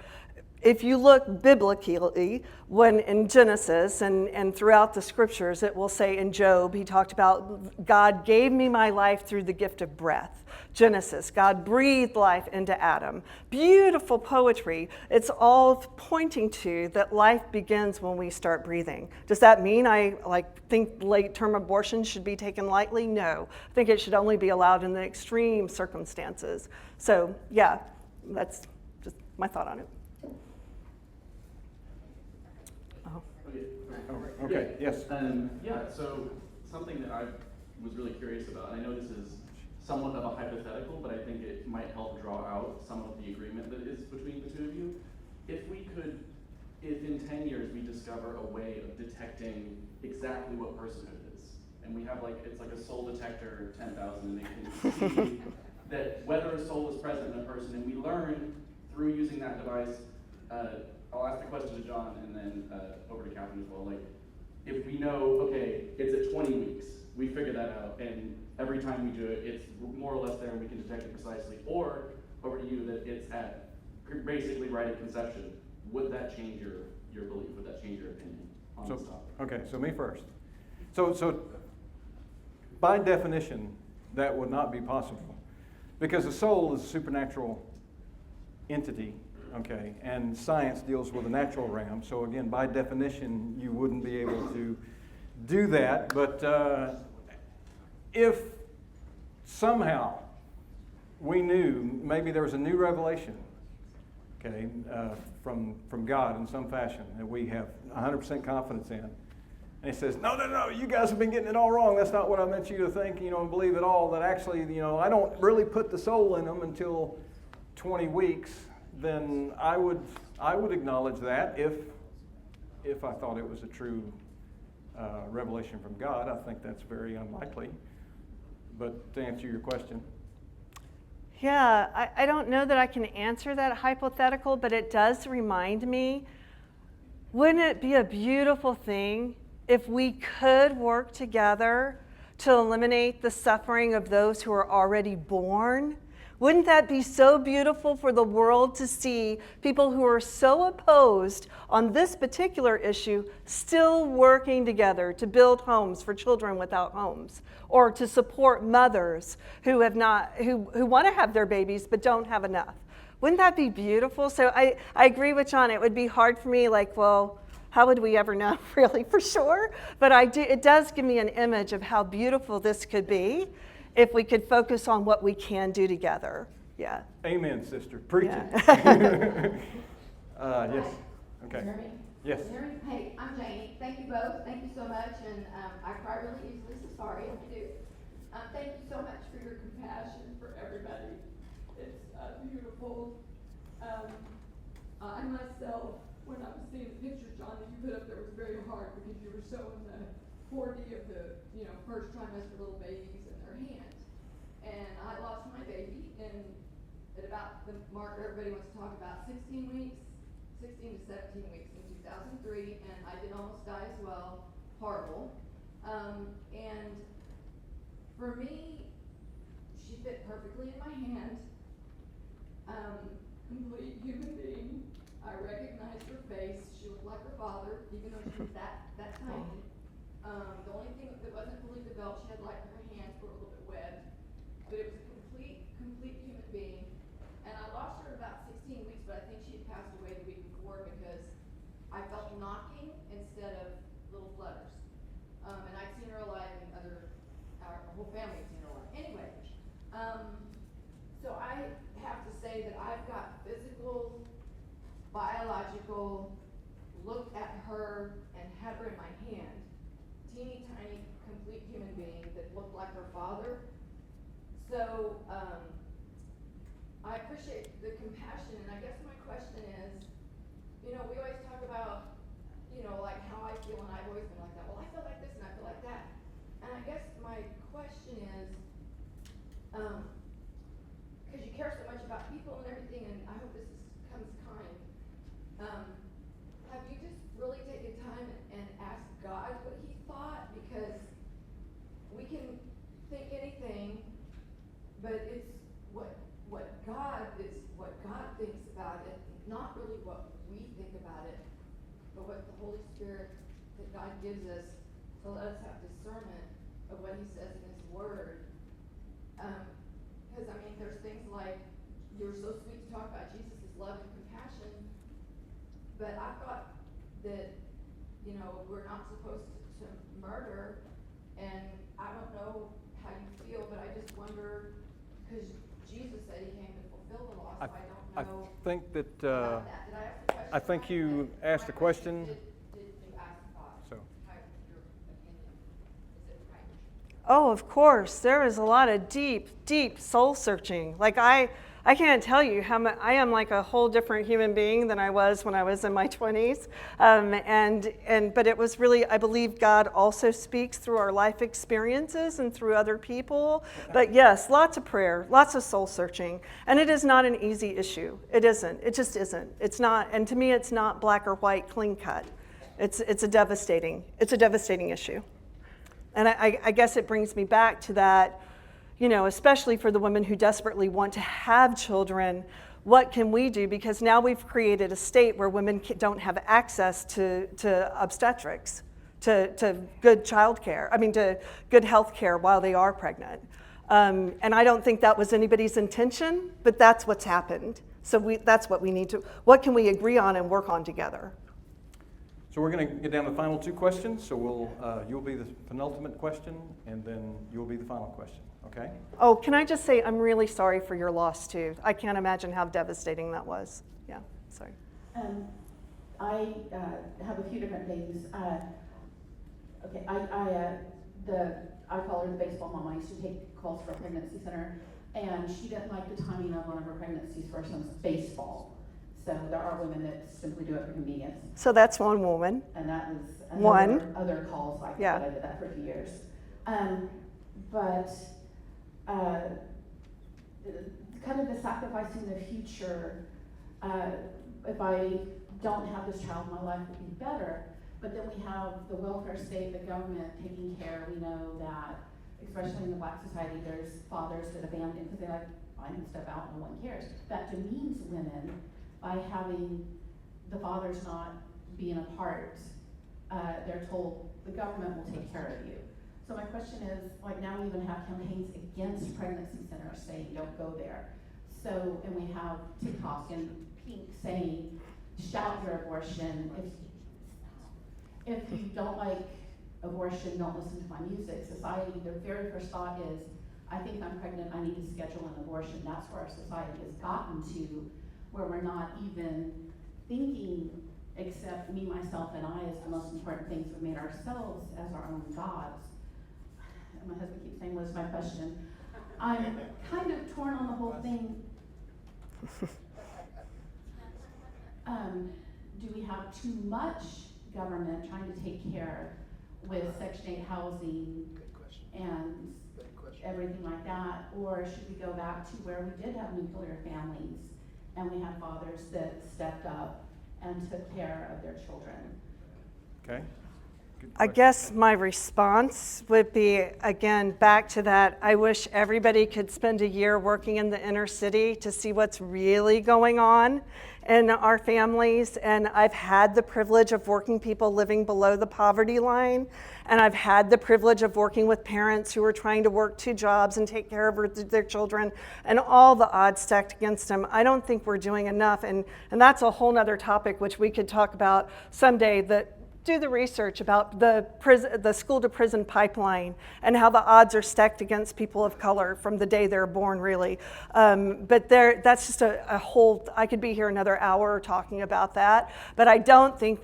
if you look biblically, when in Genesis and throughout the scriptures, it will say in Job, he talked about God gave me my life through the gift of breath. Genesis, God breathed life into Adam. Beautiful poetry. It's all pointing to that life begins when we start breathing. Does that mean I think late-term abortion should be taken lightly? No. I think it should only be allowed in the extreme circumstances. So yeah, that's just my thought on it. Okay, yes. So something that I was really curious about, and I know this is somewhat of a hypothetical, but I think it might help draw out some of the agreement that is between the two of you. If in 10 years we discover a way of detecting exactly what personhood is, and we have it's like a soul detector 10,000, and they can see that whether a soul is present in a person, and we learn through using that device, I'll ask the question to John and then over to Kathryn as well. If we know, okay, it's at 20 weeks, we figure that out, and every time we do it, it's more or less there and we can detect it precisely. Or, over to you, that it's at basically right at conception. Would that change your belief? Would that change your opinion on this topic? Okay, so me first. So by definition, that would not be possible, because the soul is a supernatural entity. Okay, and science deals with the natural realm. So again, by definition, you wouldn't be able to do that. But if somehow we knew, maybe there was a new revelation, okay, from God in some fashion that we have 100% confidence in, and he says, no, you guys have been getting it all wrong. That's not what I meant you to think, and believe at all. That actually, I don't really put the soul in them until 20 weeks. Then I would acknowledge that if I thought it was a true revelation from God. I think that's very unlikely. But to answer your question. Yeah, I don't know that I can answer that hypothetical, but it does remind me, wouldn't it be a beautiful thing if we could work together to eliminate the suffering of those who are already born? Wouldn't that be so beautiful for the world to see people who are so opposed on this particular issue still working together to build homes for children without homes, or to support mothers who want to have their babies but don't have enough? Wouldn't that be beautiful? So I agree with John. It would be hard for me, how would we ever know really for sure? But it does give me an image of how beautiful this could be if we could focus on what we can do together. Yeah. Amen, sister. Preach it. Yes. Okay. Jeremy? Yes. Jeremy? Hey, I'm Janie. Thank you both. Thank you so much. And I cry really easily, so sorry if you do. Thank you so much for your compassion for everybody. It's beautiful. I myself, when I was seeing the pictures, John, that you put up there, was very hard because you were showing the 40 of the first trimester little babies in their hands. And I lost my baby at about the mark everybody wants to talk about, 16 to 17 weeks in 2003, and I did almost die as well. Horrible. And for me, she fit perfectly in my hand. Complete human being. I recognized her face. She looked like her father, even though she was that tiny. The only thing that wasn't fully developed, she had her hands were a little bit webbed, but it was a complete human being. And I lost her at about 16 weeks, but I think she had passed away the week before because I felt knocking instead of little flutters. And I'd seen her alive, and our whole family had seen her alive. Anyway, so I have to say that I've got physical, biological, looked at her and had her in my hand. Teeny tiny, complete human being that looked like her father. So I appreciate the compassion, and I guess my question is, we always talk about, like how I feel, and I've always been like that. Well, I feel like this and I feel like that. And I guess my question is, because you care so much about people and everything, and I hope this comes kind, have you just really taken time and asked God what he thought? Because we can think anything, but it's what God thinks about it, not really what we think about it, but what the Holy Spirit that God gives us to let us have discernment of what he says in his word. Because there's things like, you're so sweet to talk about Jesus' love and compassion, but I thought that, we're not supposed to murder, and I don't know how you feel, but I just wonder, because Jesus said he came to fulfill the law, so I don't know. I think that, about that. Did I ask the question I think right? you But asked my a question. Did you ask God? So. Your opinion, is it right? Oh, of course. There is a lot of deep, deep soul searching. Like I can't tell you how much, I am like a whole different human being than I was when I was in my 20s. But it was really, I believe God also speaks through our life experiences and through other people. But yes, lots of prayer, lots of soul searching. And it is not an easy issue. It isn't. It just isn't. It's not, and to me it's not black or white, clean cut. It's a devastating issue. And I guess it brings me back to that, especially for the women who desperately want to have children, what can we do? Because now we've created a state where women don't have access to obstetrics, to good child care, to good health care while they are pregnant. And I don't think that was anybody's intention, but that's what's happened. So that's what we need to, what can we agree on and work on together? So we're going to get down to the final two questions. So you'll be the penultimate question, and then you'll be the final question. Okay? Oh, can I just say I'm really sorry for your loss too. I can't imagine how devastating that was. Yeah, sorry. I have a few different things. Okay, I call her the baseball mom. I used to take calls for a pregnancy center, and she didn't like the timing of one of her pregnancies for her son's baseball. So there are women that simply do it for convenience. So that's one woman. And that was One. other calls like Yeah. that. I did that for a few years. Kind of the sacrificing the future, if I don't have this child, my life would be better. But then we have the welfare state, the government taking care. We know that, especially in the Black society, there's fathers that abandon because they like finding stuff out and no one cares. That demeans women by having the fathers not being a part. They're told the government will take care of you. So my question is, like now we even have campaigns against pregnancy centers saying don't go there. So, and we have TikTok and Pink saying shout your abortion. If you don't like abortion, don't listen to my music. Society, their very first thought is, I think I'm pregnant, I need to schedule an abortion. That's where our society has gotten to, where we're not even thinking except me, myself, and I as the most important things. We've made ourselves as our own gods. And my husband keeps saying, what is my question? I'm kind of torn on the whole thing. Do we have too much government trying to take care with Section 8 housing and everything like that? Or should we go back to where we did have nuclear families and we had fathers that stepped up and took care of their children? Okay. Good I question. guess my response would be, again, back to that, I wish everybody could spend a year working in the inner city to see what's really going on in our families. And I've had the privilege of working people living below the poverty line. And I've had the privilege of working with parents who are trying to work 2 jobs and take care of their children, and all the odds stacked against them. I don't think we're doing enough. And that's a whole nother topic which we could talk about someday, that do the research about the school to prison pipeline and how the odds are stacked against people of color from the day they're born, really. But that's just a whole, I could be here another hour talking about that. But I don't think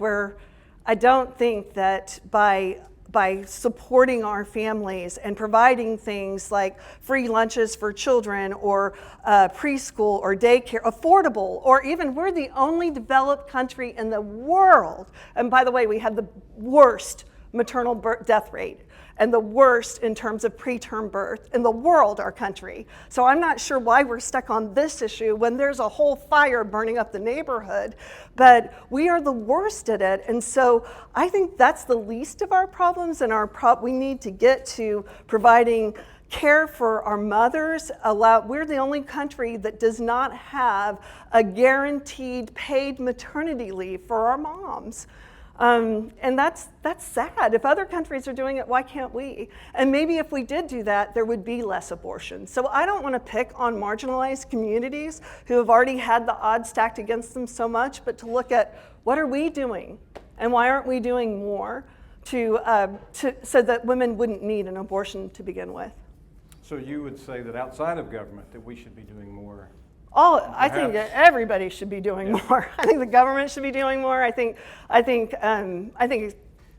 that by by supporting our families and providing things like free lunches for children or preschool or daycare, affordable, or even we're the only developed country in the world. And by the way, we have the worst maternal death rate and the worst in terms of preterm birth in the world, our country. So I'm not sure why we're stuck on this issue when there's a whole fire burning up the neighborhood, but we are the worst at it. And so I think that's the least of our problems, and we need to get to providing care for our mothers. We're the only country that does not have a guaranteed paid maternity leave for our moms. And that's sad. If other countries are doing it, why can't we? And maybe if we did do that, there would be less abortion. So I don't want to pick on marginalized communities who have already had the odds stacked against them so much, but to look at what are we doing and why aren't we doing more so that women wouldn't need an abortion to begin with. So you would say that outside of government that we should be doing more? I think that everybody should be doing more. I think the government should be doing more. I think,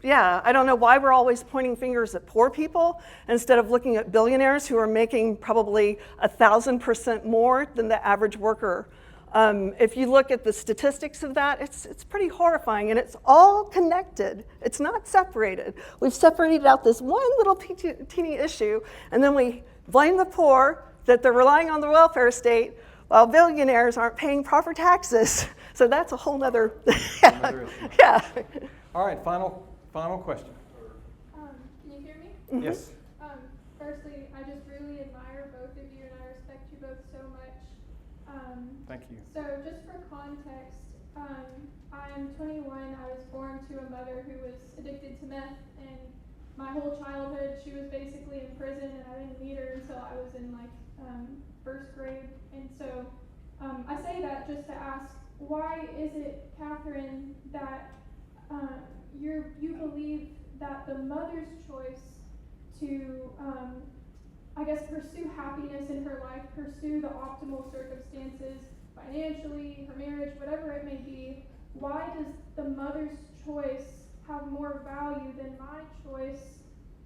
yeah, I don't know why we're always pointing fingers at poor people instead of looking at billionaires who are making probably 1,000% more than the average worker. If you look at the statistics of that, it's pretty horrifying, and it's all connected. It's not separated. We've separated out this one little teeny issue, and then we blame the poor that they're relying on the welfare state, while billionaires aren't paying proper taxes. So that's a whole nother, issue. Yeah. All right, final question. Can you hear me? Mm-hmm. Yes. Firstly, I just really admire both of you, and I respect you both so much. Thank you. So just for context, I'm 21. I was born to a mother who was addicted to meth, and my whole childhood she was basically in prison, and I didn't meet her until I was in first grade. And so I say that just to ask, why is it, Kathryn, that you believe that the mother's choice to, pursue happiness in her life, pursue the optimal circumstances, financially, her marriage, whatever it may be, why does the mother's choice have more value than my choice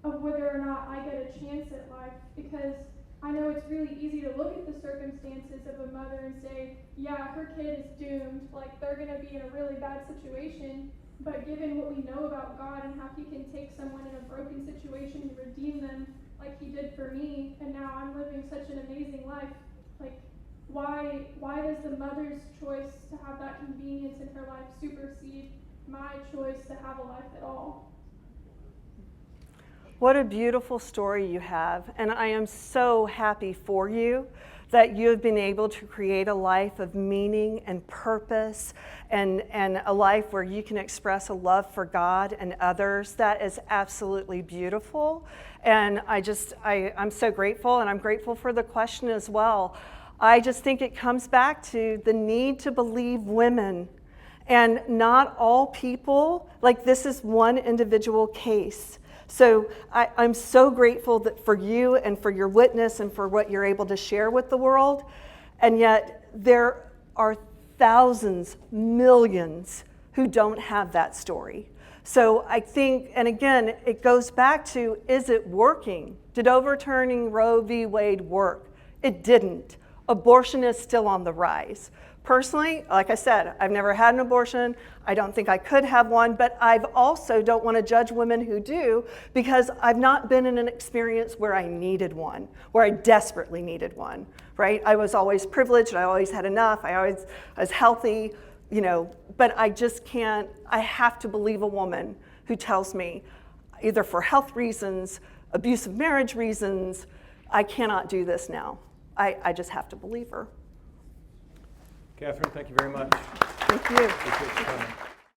of whether or not I get a chance at life? Because I know it's really easy to look at the circumstances of a mother and say, yeah, her kid is doomed, like they're going to be in a really bad situation, but given what we know about God and how he can take someone in a broken situation and redeem them like he did for me, and now I'm living such an amazing life, like why does the mother's choice to have that convenience in her life supersede my choice to have a life at all? What a beautiful story you have, and I am so happy for you that you have been able to create a life of meaning and purpose and a life where you can express a love for God and others. That is absolutely beautiful, and I'm so grateful, and I'm grateful for the question as well. I just think it comes back to the need to believe women, and not all people, like this is one individual case. So I'm so grateful that for you and for your witness and for what you're able to share with the world. And yet there are thousands, millions who don't have that story. So I think, and again, it goes back to, is it working? Did overturning Roe v. Wade work? It didn't. Abortion is still on the rise. Personally, like I said, I've never had an abortion. I don't think I could have one, but I also don't want to judge women who do, because I've not been in an experience where I needed one, where I desperately needed one, right? I was always privileged, I always had enough, I was healthy, but I just can't, I have to believe a woman who tells me, either for health reasons, abusive marriage reasons, I cannot do this now. I just have to believe her. Kathryn, thank you very much. Thank you. Appreciate your time.